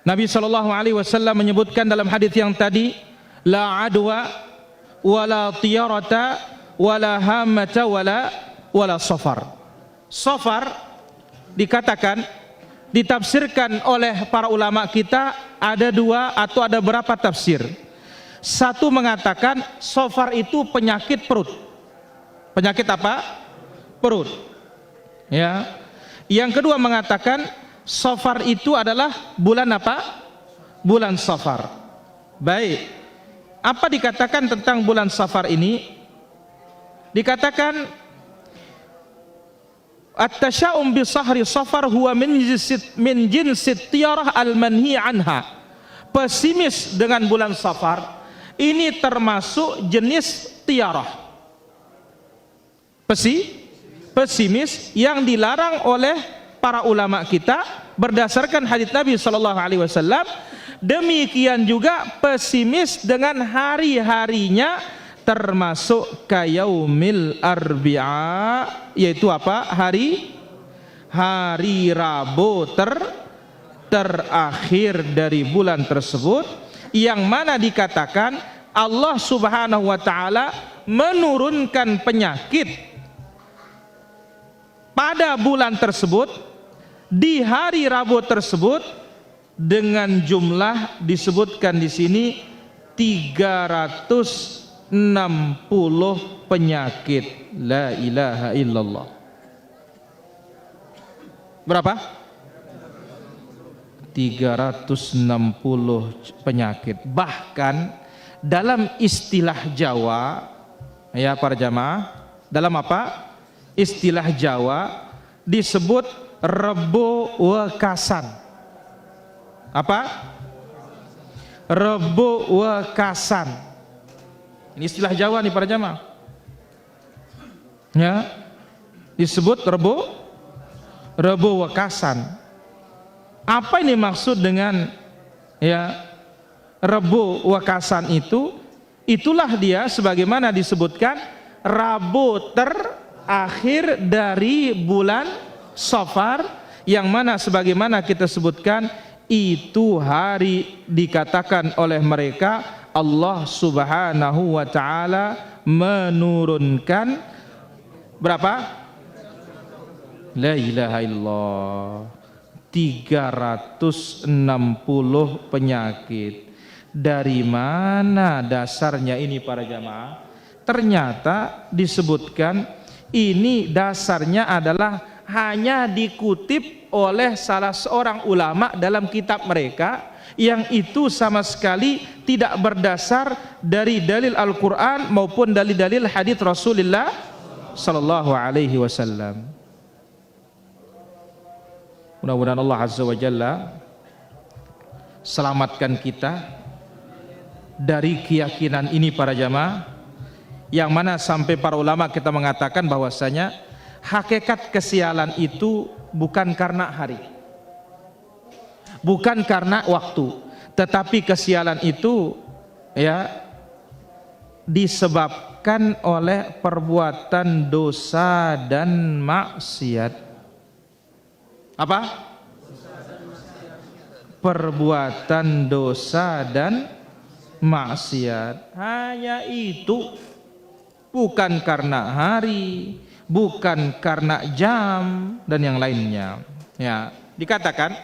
Nabi SAW menyebutkan dalam hadis yang tadi, la adwa wala tiyarata wala hamata wala safar. Safar dikatakan, ditafsirkan oleh para ulama kita ada dua atau ada berapa tafsir. Satu mengatakan safar itu penyakit perut. Penyakit apa? Perut. Ya. Yang kedua mengatakan Safar itu adalah bulan apa? Bulan Safar. Baik. Apa dikatakan tentang bulan Safar ini? Dikatakan at-tasyaum bi sahri Safar huwa min jinsit tiyarah al-manhi anha. Pesimis dengan bulan Safar ini termasuk jenis tiarah. Pesimis yang dilarang oleh para ulama kita berdasarkan hadits Nabi sallallahu alaihi wasallam. Demikian juga pesimis dengan hari-harinya, termasuk kayaumil arbi'a, yaitu apa? Hari Rabu terakhir dari bulan tersebut, yang mana dikatakan Allah Subhanahu wa taala menurunkan penyakit pada bulan tersebut, di hari Rabu tersebut, dengan jumlah disebutkan di sini 360 penyakit. La ilaha illallah. Berapa? 360 penyakit. Bahkan dalam istilah Jawa, ya para jamaah, dalam apa? Istilah Jawa disebut Rebo Wekasan. Apa? Rebo Wekasan. Ini istilah Jawa nih para jamaah. Ya. Disebut Rebo Wekasan. Apa ini maksud dengan ya Rebo Wekasan itu? Itulah dia sebagaimana disebutkan Rabu terakhir dari bulan Safar, yang mana sebagaimana kita sebutkan itu hari dikatakan oleh mereka Allah Subhanahu wa taala menurunkan berapa? La ilaha illallah, 360 penyakit. Dari mana dasarnya ini para jamaah? Ternyata disebutkan ini dasarnya adalah hanya dikutip oleh salah seorang ulama dalam kitab mereka, yang itu sama sekali tidak berdasar dari dalil Al-Quran maupun dalil-dalil hadits Rasulullah sallallahu alaihi wasallam. Mudah-mudahan Allah Azza wa Jalla selamatkan kita dari keyakinan ini para jamaah, yang mana sampai para ulama kita mengatakan bahwasanya hakikat kesialan itu bukan karena hari, bukan karena waktu, tetapi kesialan itu ya disebabkan oleh perbuatan dosa dan maksiat. Apa? Perbuatan dosa dan maksiat. Hanya itu, bukan karena hari, bukan karena jam dan yang lainnya. Ya, dikatakan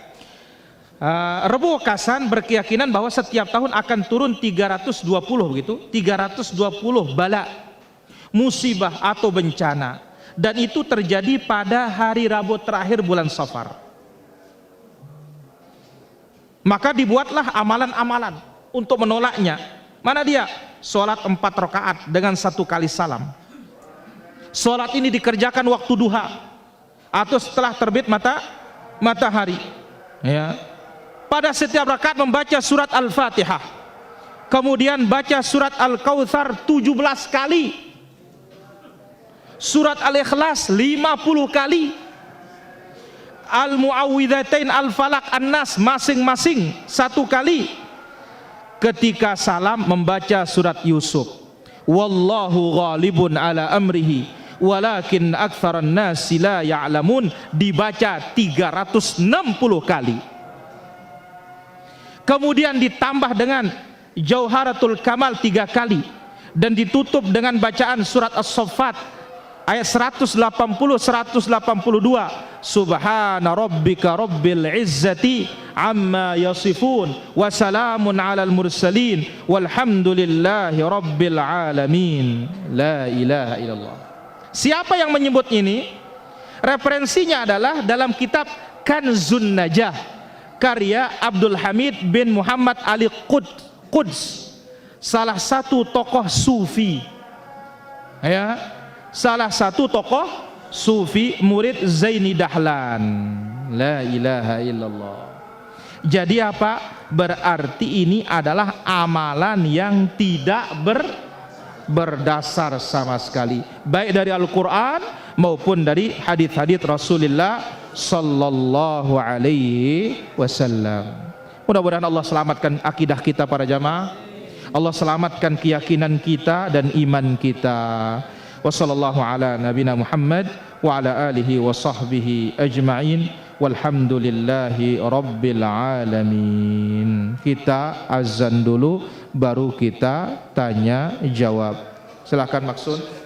Rebo Wekasan berkeyakinan bahwa setiap tahun akan turun 320 begitu, 320 bala, musibah atau bencana, dan itu terjadi pada hari Rabu terakhir bulan Safar. Maka dibuatlah amalan-amalan untuk menolaknya. Mana dia? Sholat 4 rakaat dengan 1 kali salam. Sholat ini dikerjakan waktu duha atau setelah terbit matahari. Ya. Pada setiap rakaat membaca surat Al-Fatihah, kemudian baca surat Al-Kautsar 17 kali, surat Al-Ikhlas 50 kali, Al-Mu'awwidzatain Al-Falaq An-Nas masing-masing 1 kali. Ketika salam membaca surat Yusuf, wallahu ghalibun ala amrihi walakin aktsaran nasi la ya'lamun, dibaca 360 kali. Kemudian ditambah dengan Jauharatul Kamal 3 kali, dan ditutup dengan bacaan surat As-Saffat ayat 180 182, subhana rabbika rabbil izzati amma yasifun wa salamun alal mursalin walhamdulillahi rabbil alamin, la ilaha illallah. Siapa yang menyebut ini? Referensinya adalah dalam kitab Kanzun Najah karya Abdul Hamid bin Muhammad Ali Quds, salah satu tokoh sufi, ya, salah satu tokoh sufi murid Zaini Dahlan. La ilaha illallah. Jadi apa? Berarti ini adalah amalan yang tidak berdasar sama sekali, baik dari Al-Quran maupun dari hadits-hadits Rasulullah sallallahu alaihi wasallam. Mudah-mudahan Allah selamatkan akidah kita para jamaah, Allah selamatkan keyakinan kita dan iman kita. Wassallallahu ala nabina Muhammad wa ala alihi wa sahbihi ajma'in walhamdulillahi rabbil alamin. Kita azan dulu baru kita tanya jawab. Silakan Maksud.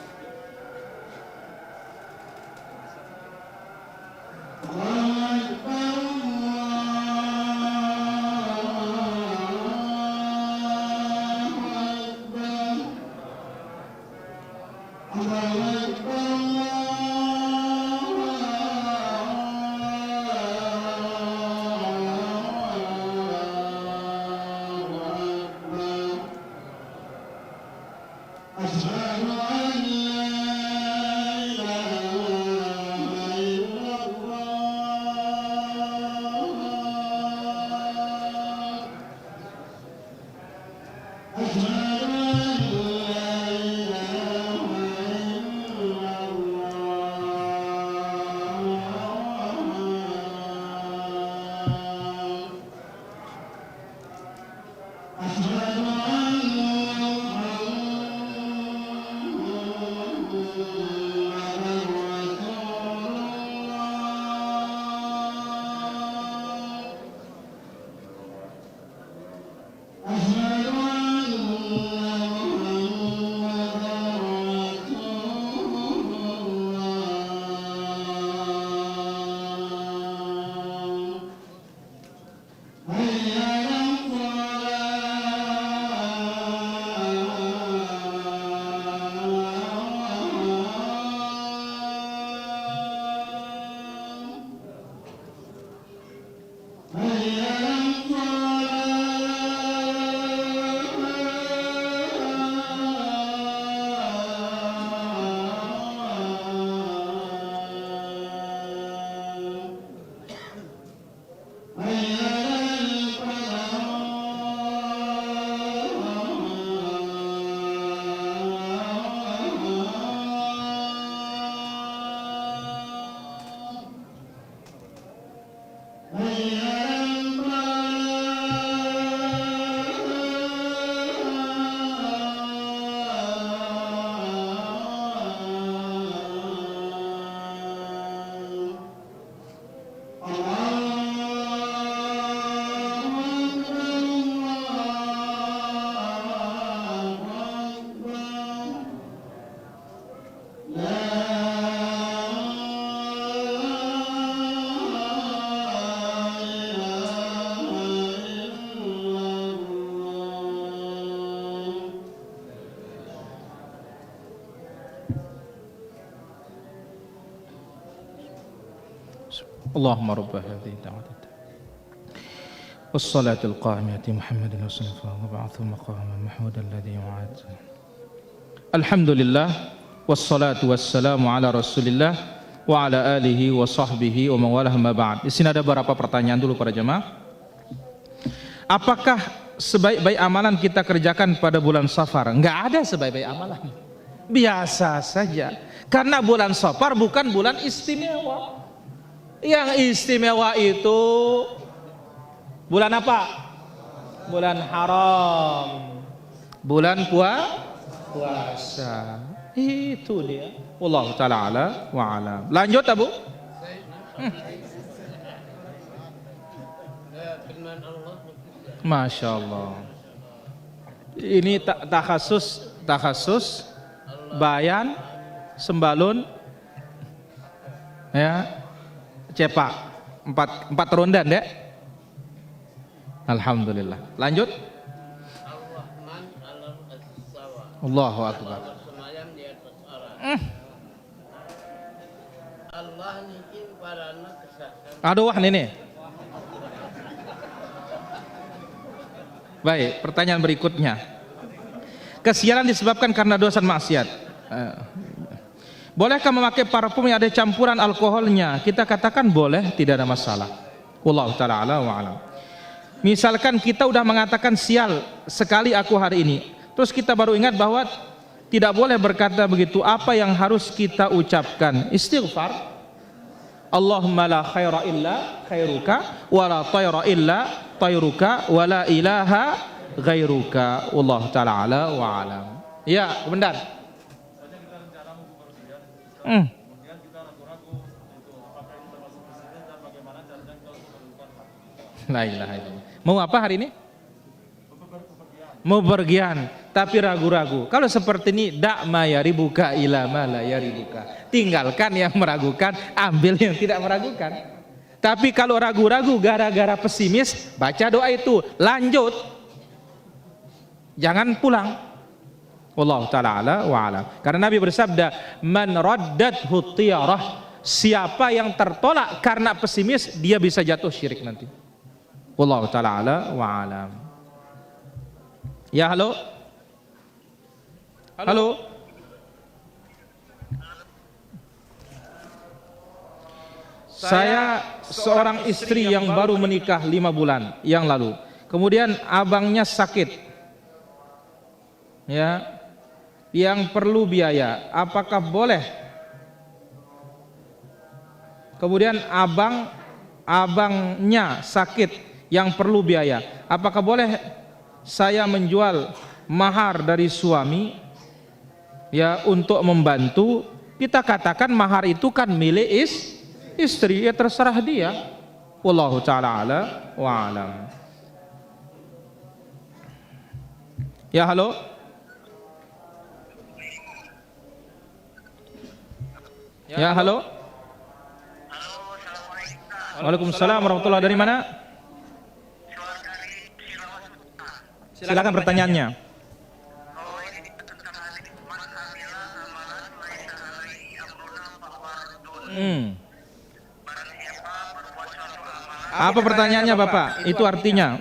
Allahumma rabb hadhihi da'wati wassalatul qa'imati Muhammadin rasulullah wa ba'athu maqaman mahmudan alladhi wa'ad. Alhamdulillah wassalatu wassalamu ala Rasulillah wa ala alihi wa sahbihi wa mawalah ma ba'd. Di sini ada beberapa pertanyaan dulu para jemaah. Apakah sebaik-baik amalan kita kerjakan pada bulan Safar? Enggak ada sebaik-baik amalan. Biasa saja. Karena bulan Safar bukan bulan istimewa. Yang istimewa itu bulan apa? Bulan haram. Bulan puasa. Itu dia. Wallahu ta'ala ala wa alam. Lanjut Abu. Masya Allah. Ini takhasus bayan, sembalun, ya, cepak, empat rondan deh. Alhamdulillah. Lanjut. Allahu Akbar. Aduh wah ini. Baik, pertanyaan berikutnya. Kesialan disebabkan karena dosa maksiat. Bolehkah memakai parfum yang ada campuran alkoholnya? Kita katakan boleh, tidak ada masalah. Wallahu ta'ala ala wa alam. Misalkan kita udah mengatakan sial sekali aku hari ini, terus kita baru ingat bahwa tidak boleh berkata begitu. Apa yang harus kita ucapkan? Istighfar. Allahumma la khaira illa khairuka wa la tayra illa tayruka wa la ilaha ghairuka. Wallahu ta'ala ala wa alam. Ya, benar. La ilaha illallah. Mau apa hari ini? Mau bergian, tapi ragu-ragu. Kalau seperti ini, dak ma yaribuka ila ma la yaribuka. Tinggalkan yang meragukan, ambil yang tidak meragukan. Tapi kalau ragu-ragu gara-gara pesimis, baca doa itu, lanjut. Jangan pulang. Wallahu ta'ala ala wa alam. Karena Nabi bersabda, man raddathu tiyarah, siapa yang tertolak karena pesimis, dia bisa jatuh syirik nanti. Wallahu ta'ala ala wa alam. Ya, halo. Halo. Saya seorang istri yang baru menikah 5 bulan yang lalu. Kemudian abangnya sakit, ya, yang perlu biaya. Apakah boleh? Kemudian abangnya sakit yang perlu biaya. Apakah boleh saya menjual mahar dari suami, ya, untuk membantu? Kita katakan mahar itu kan milik istri, ya terserah dia. Wallahu ta'ala ala wa alam. Ya, halo. Ya, halo. Waalaikumsalam warahmatullahi. Dari mana? Silakan pertanyaannya. Apa pertanyaannya Bapak? Itu artinya.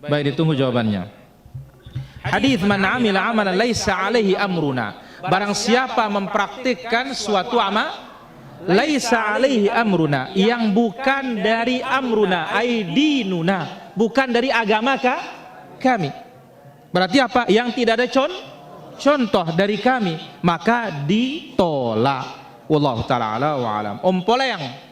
Baik, ditunggu jawabannya. Hadis man amila amalan laisa alaihi amruna. Barang siapa mempraktikkan suatu amal laisa alaihi amruna, yang bukan dari amruna, aidinuna, bukan dari agama kami. Berarti apa? Yang tidak ada contoh dari kami, maka ditolak. Wallahu ta'ala ala wa alam. Om Poleng.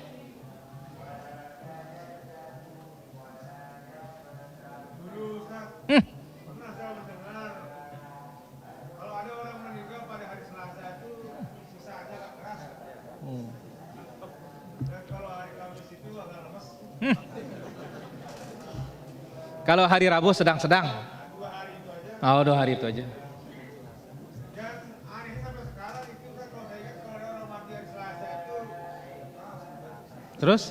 Kalau hari Rabu sedang-sedang. Oh, 2 hari itu aja. Terus?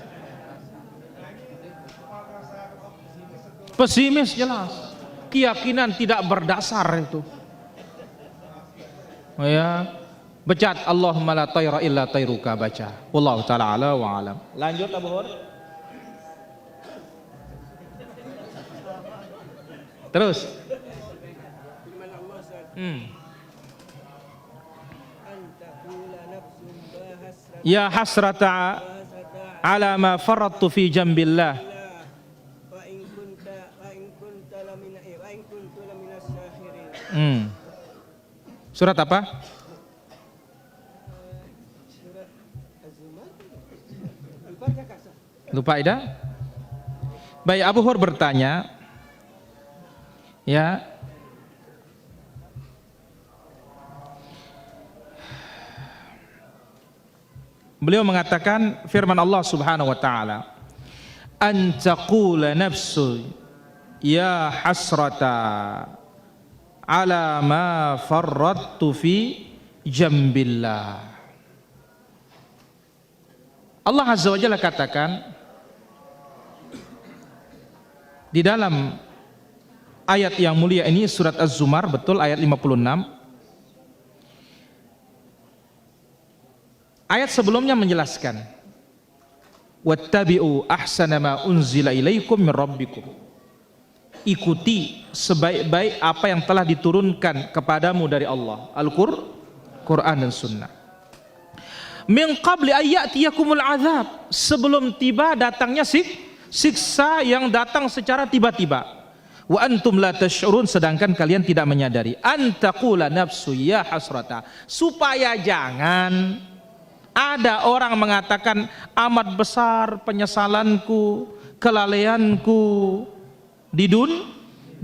Pesimis jelas. Keyakinan tidak berdasar itu. Ya, bacaan Allahumma la tayra illa tayruka, baca. Wallahu taala ala wa alam. Lanjut Abu Hur. Terus. Firman Allah SWT, "Antakula nafsun bahasrata Ya hasrata ala ma faradtu fi jambillah. wa in kuntu laminas sakhirin." Surat apa? Surat Az-Zumar. Lupa Kak? Lupa Ida? Baik, Abu Hur bertanya, ya, beliau mengatakan firman Allah Subhanahu wa taala, an taqula nafsu ya hasrata ala ma farrattu fi jambillah. Allah Azza wa Jalla katakan di dalam ayat yang mulia ini, surat Az-Zumar, betul, ayat 56. Ayat sebelumnya menjelaskan, wattabi'u ahsana ma unzila ilaikum min rabbikum. Ikuti sebaik-baik apa yang telah diturunkan kepadamu dari Allah, Al-Quran dan Sunnah. Min qabli ayyatiyakumul azab, sebelum tiba datangnya siksa yang datang secara tiba-tiba. Wa antum la tash'urun, sedangkan kalian tidak menyadari. Antaqula nafsu ya hasrata, supaya jangan ada orang mengatakan amat besar penyesalanku, kelalaianku di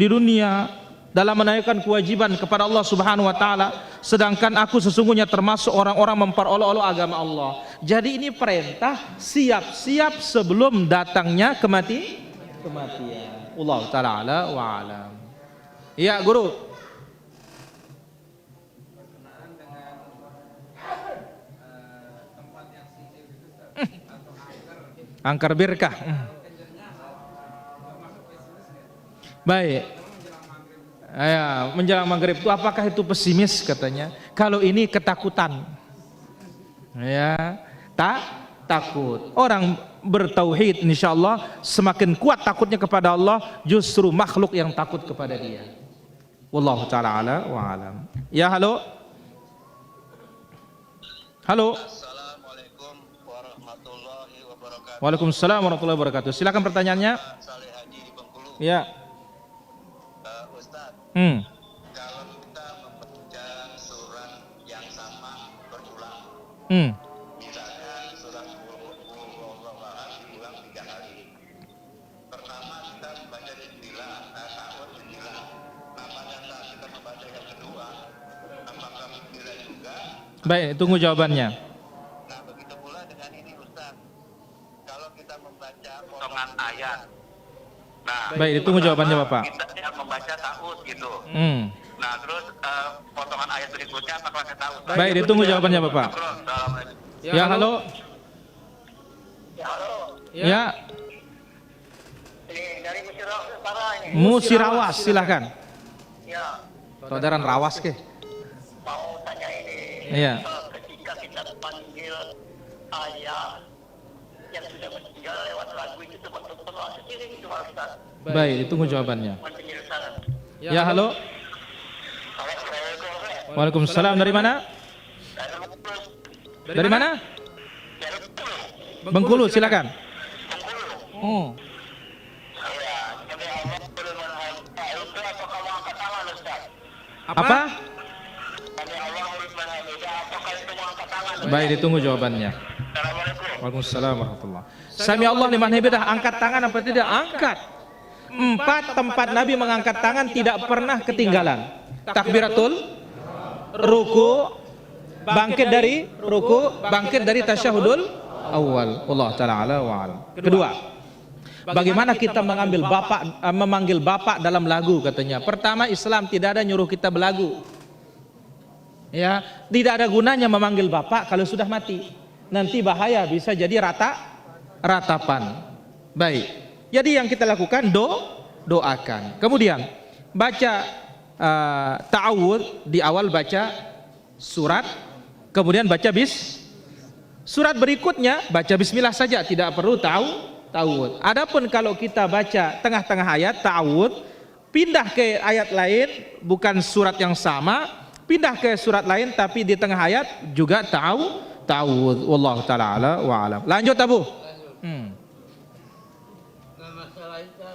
dunia dalam menunaikan kewajiban kepada Allah Subhanahu wa taala, sedangkan aku sesungguhnya termasuk orang-orang memperolok-olok agama Allah. Jadi ini perintah siap-siap sebelum datangnya kematian. Allah taala ala wa alam. Ya, Guru. Angker birkah. Baik. Ya, menjelang maghrib itu apakah itu pesimis katanya? Kalau ini ketakutan. Ya, takut. Orang bertauhid insyaallah semakin kuat takutnya kepada Allah, justru makhluk yang takut kepada dia. Wallahu taala ala wa alam. Ya, halo. Halo. Assalamualaikum warahmatullahi wabarakatuh. Waalaikumsalam warahmatullahi wabarakatuh. Silakan pertanyaannya. Saleh Haji di Bengkulu. Ya. Ustaz, kalau kita membaca surat yang sama berulang, misalnya surat Al-Baqarah diulang 3 kali. Pertama kita membaca bismillah, ta'awudz bismillah. Nah, pada saat kita membaca yang kedua, apakah bismillah juga? Baik, tunggu jawabannya. Nah, begitu pula dengan ini Ustaz. Kalau kita membaca potongan ayat, nah, Baik, ditunggu jawabannya Bapak. kita membaca ta'ud gitu. Nah, terus potongan ayat berikutnya apakah kita ta'ud? Baik, ditunggu jawabannya Bapak. Assalamualaikum. Ya, halo. Ya, halo. Ya, Ini dari Musirawas ini. Musirawas, silahkan. Ya, Saudara Rawas ke? mau tanya ini. Iya. Ketika kita panggil ayat yang sudah meninggal lewat lagu itu termasuk doa sendiri itu Ustaz. Baik, ditunggu jawabannya. Penjelasan. Ya, halo. Assalamualaikum. Waalaikumsalam. Dari mana? Dari mana? Bengkulu, silakan. Oh. Apa? Baik, ditunggu jawabannya. Waalaikumsalam warahmatullahi. Sami Allah liman hamidah, angkat tangan apa tidak? Angkat. 4 tempat Nabi mengangkat tangan tidak pernah ketinggalan. Takbiratul ruku, bangkit dari ruku, bangkit dari tasyahudul awal. Allah taala ala wa alam. Kedua, bagaimana kita memanggil bapak dalam lagu katanya. Pertama, Islam tidak ada nyuruh kita belagu. Ya, tidak ada gunanya memanggil bapak kalau sudah mati. Nanti bahaya, bisa jadi ratapan. Baik. Jadi yang kita lakukan doakan. Kemudian baca ta'awudz, di awal baca surat, kemudian baca surat berikutnya baca bismillah saja, tidak perlu ta'awudz. Adapun kalau kita baca tengah-tengah ayat ta'awudz, pindah ke ayat lain bukan surat yang sama, pindah ke surat lain tapi di tengah ayat juga ta'awudz. Wallahu taala ala wa alam. Lanjut Abu. Nah, masalah itu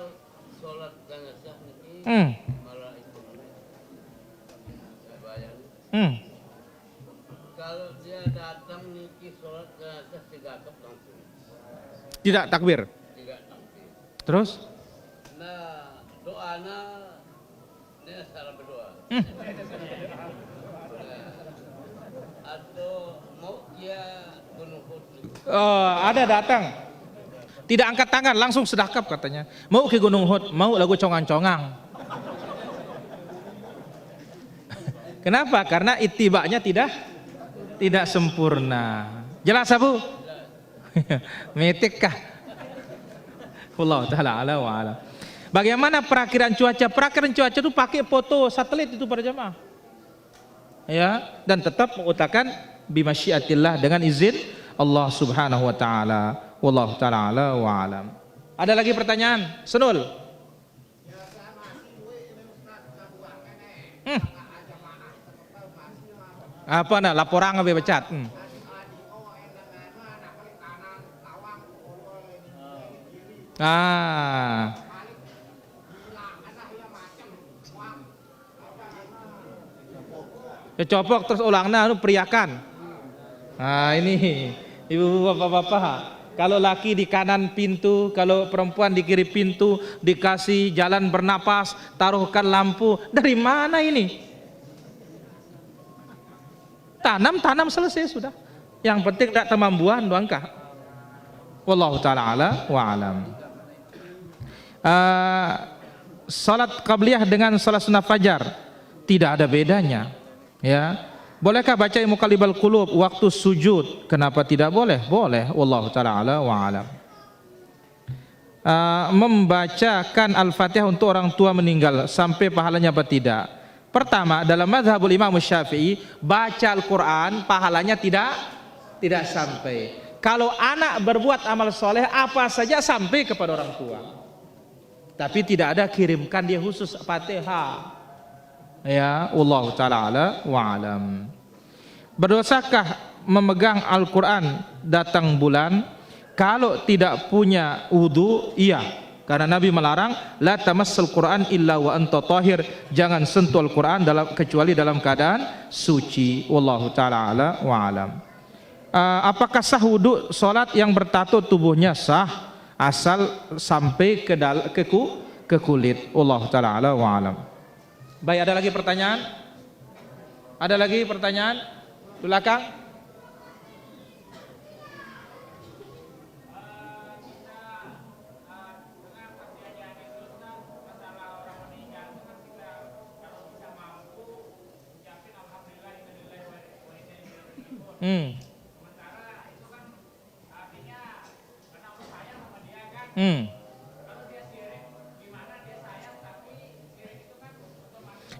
sholat jenazah ini malah itu saya bayang. Kalau dia datang niki sholat jenazah tidak langsung. Tidak takbir. Tidak takbir. Terus? Nah, doanya dia salah berdoa. Atau mau dia gunung Hud. Oh, ada datang. Tidak angkat tangan, langsung sedekap katanya. Mau ke Gunung Hud, mau lagu congang-congang. Kenapa? Karena itibaknya tidak sempurna. Jelas Abu? Metik kah? Wallahu taala ala wa ala. Bagaimana perakiran cuaca? Perakiran cuaca itu pakai foto satelit itu para jamaah. Ya, dan tetap mengutarakan bimasyiatillah dengan izin Allah Subhanahu wa taala. Wallahu taala ala wa alam. Ada lagi pertanyaan? Senul. Apa nak laporan ngabe becat? Ya copok terus ulangna periakan. Nah ini ibu bapak-bapak. Kalau laki di kanan pintu, kalau perempuan di kiri pintu, dikasih jalan bernapas, taruhkan lampu. Dari mana ini? Tanam selesai sudah. Yang penting tidak temambuan doangkah. Wallahu taala ala wa alam. Salat qabliyah dengan salat sunnah fajar tidak ada bedanya. Ya. Bolehkah baca muqallibal qulub waktu sujud? Kenapa tidak boleh? Boleh. Wallahu taala ala wa alam. Membacakan Al-Fatihah untuk orang tua meninggal sampai pahalanya apa tidak? Pertama, dalam mazhabul Imam Syafi'i, baca Al-Qur'an pahalanya tidak sampai. Kalau anak berbuat amal soleh apa saja sampai kepada orang tua. Tapi tidak ada kirimkan dia khusus Fatihah. Ya, wallahu taala ala wa alam. Berdosakah memegang Al-Qur'an datang bulan kalau tidak punya wudu? Iya, karena Nabi melarang la tamassal Qur'an illa wa anta tahir, jangan sentuh Al-Qur'an kecuali dalam keadaan suci. Wallahu taala ala wa alam. Apakah sah wudu salat yang bertato tubuhnya? Sah asal sampai ke kulit. Wallahu taala ala wa alam. Baik, ada lagi pertanyaan? Ada lagi pertanyaan? Belakang?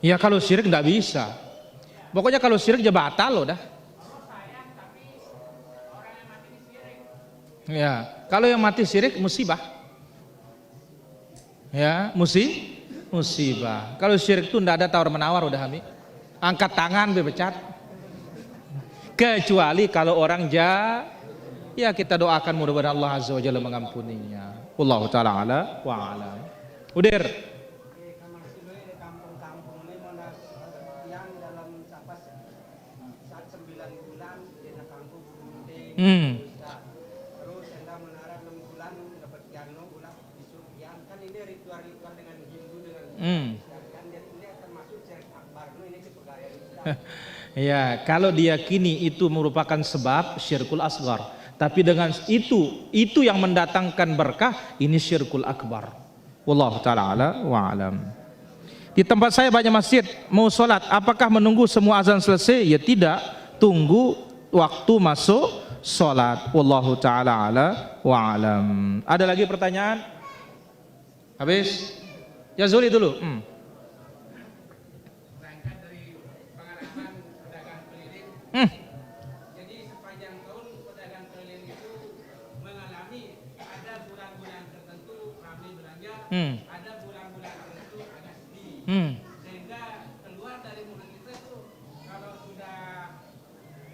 Ya kalau syirik nggak bisa. Pokoknya kalau syirik ya batal loh dah. Ya, kalau yang mati syirik musibah. Ya, musibah. Kalau syirik itu nggak ada tawar menawar udah Hami. Angkat tangan bebecat. Kecuali kalau orang ya kita doakan mudah-mudahan Allah Azza wa Jalla mengampuninya. Wallahu taala ala wa alam. Udir. Kampung-kampung ini monas yang dalam saat 9 bulan di kampung Gunung terus anda menara 6 bulan dapat jano ulah disuruh kan ini ritual-ritual dengan Hindu dengan kan dia termasuk syirik akbar ini kepegawaian Islam. Ya, kalau diyakini itu merupakan sebab syirkul asghar, tapi dengan itu yang mendatangkan berkah, ini syirkul akbar. Wallahu taala ala wa alam. Di tempat saya banyak masjid, mau sholat, apakah menunggu semua azan selesai? Ya tidak, tunggu waktu masuk sholat. Wallahu taala ala wa alam. Ada lagi pertanyaan? Habis? Ya Zuli dulu. Berangkat dari pengalaman pedagang keliling ada bulan-bulan tertentu agak sedih. Sehingga keluar dari mulut kita tuh kalau sudah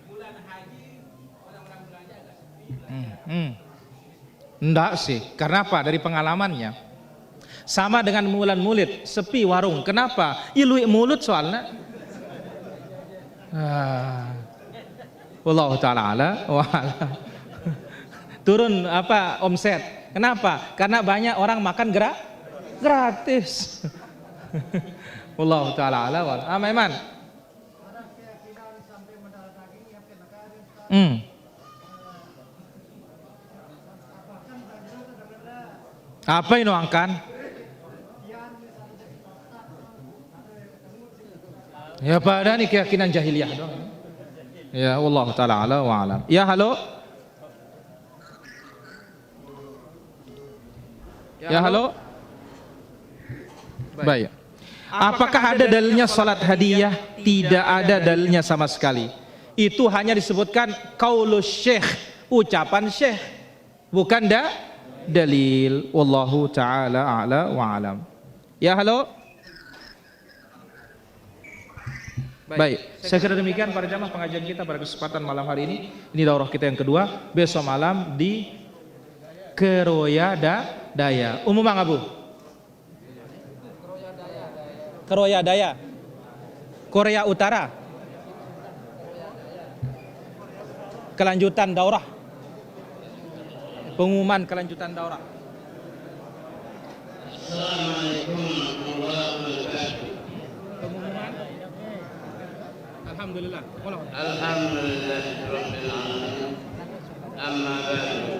bulan haji, orang-orang belanja agak sedih. Enggak sih, karena apa? Dari pengalamannya. Sama dengan bulan Maulid, sepi warung. Kenapa? Iluik mulut soalnya. Wallahu taala ala wa ala. Turun apa omset. Kenapa? Karena banyak orang makan gratis. Wallahu taala ala wa ala. Iman. Apa ini angkan? Ya pada ini keyakinan jahiliyah dong. Ya Allah taala ala wa alam. Ya halo. Ya halo. Baik. Apakah ada dalilnya salat hadiah? Tidak ada dalilnya sama sekali. Itu hanya disebutkan qaulus syekh, ucapan syekh, bukan dalil. Wallahu taala a'la wa alam. Ya halo. Baik, saya kira demikian para jamaah pengajian kita pada kesempatan malam hari ini. Ini daurah kita yang kedua. Besok malam di Keroya Daya. Umum Bang Abu. Keroya Daya. Korea Utara. Kelanjutan daurah. Pengumuman kelanjutan daurah. Assalamualaikum warahmatullahi wabarakatuh. Pengumuman. Alhamdulillah. Alhamdulillah rabbil alamin. Amma ba'du.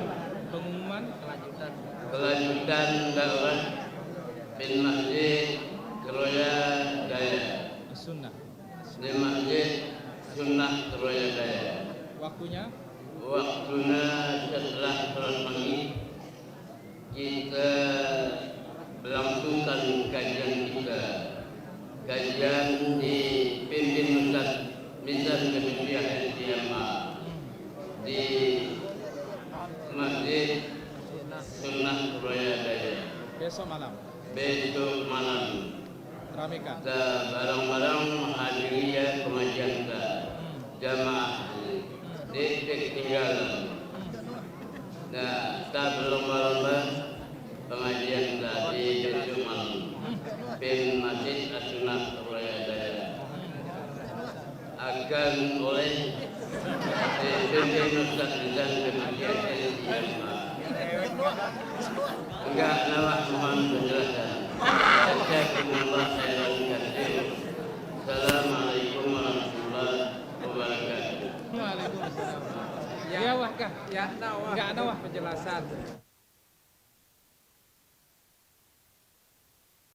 Pengumuman Kelanjutan daurah bin Masjid Keroya Daya. sunnah. Di Masjid Sunnah Keroya Daya. Waktunya Waktunya setelah sholat maghrib kita melangsungkan kajian kita. Kajian dipimpin Ustaz Mizan Kebijakan Siyama di Masjid Sunnah Keroya Daya. besok malam. Besok malam Ramekan. kita bareng-bareng menghadiri pengajian kita jamaah titik tinggalan. Nah, kita berlomba-lomba pengajian kita di besok malam bin Masjid As-Sunnah Keroya Daya akan oleh dipimpin Ustaz Rizal Kebijakan Siyama. Enggak nawak mohon penjelasan. Jazakumullah khairan katsir. Assalamualaikum warahmatullahi wabarakatuh. Waalaikumsalam. Ya wah kah? Ya, enggak ada wah penjelasan.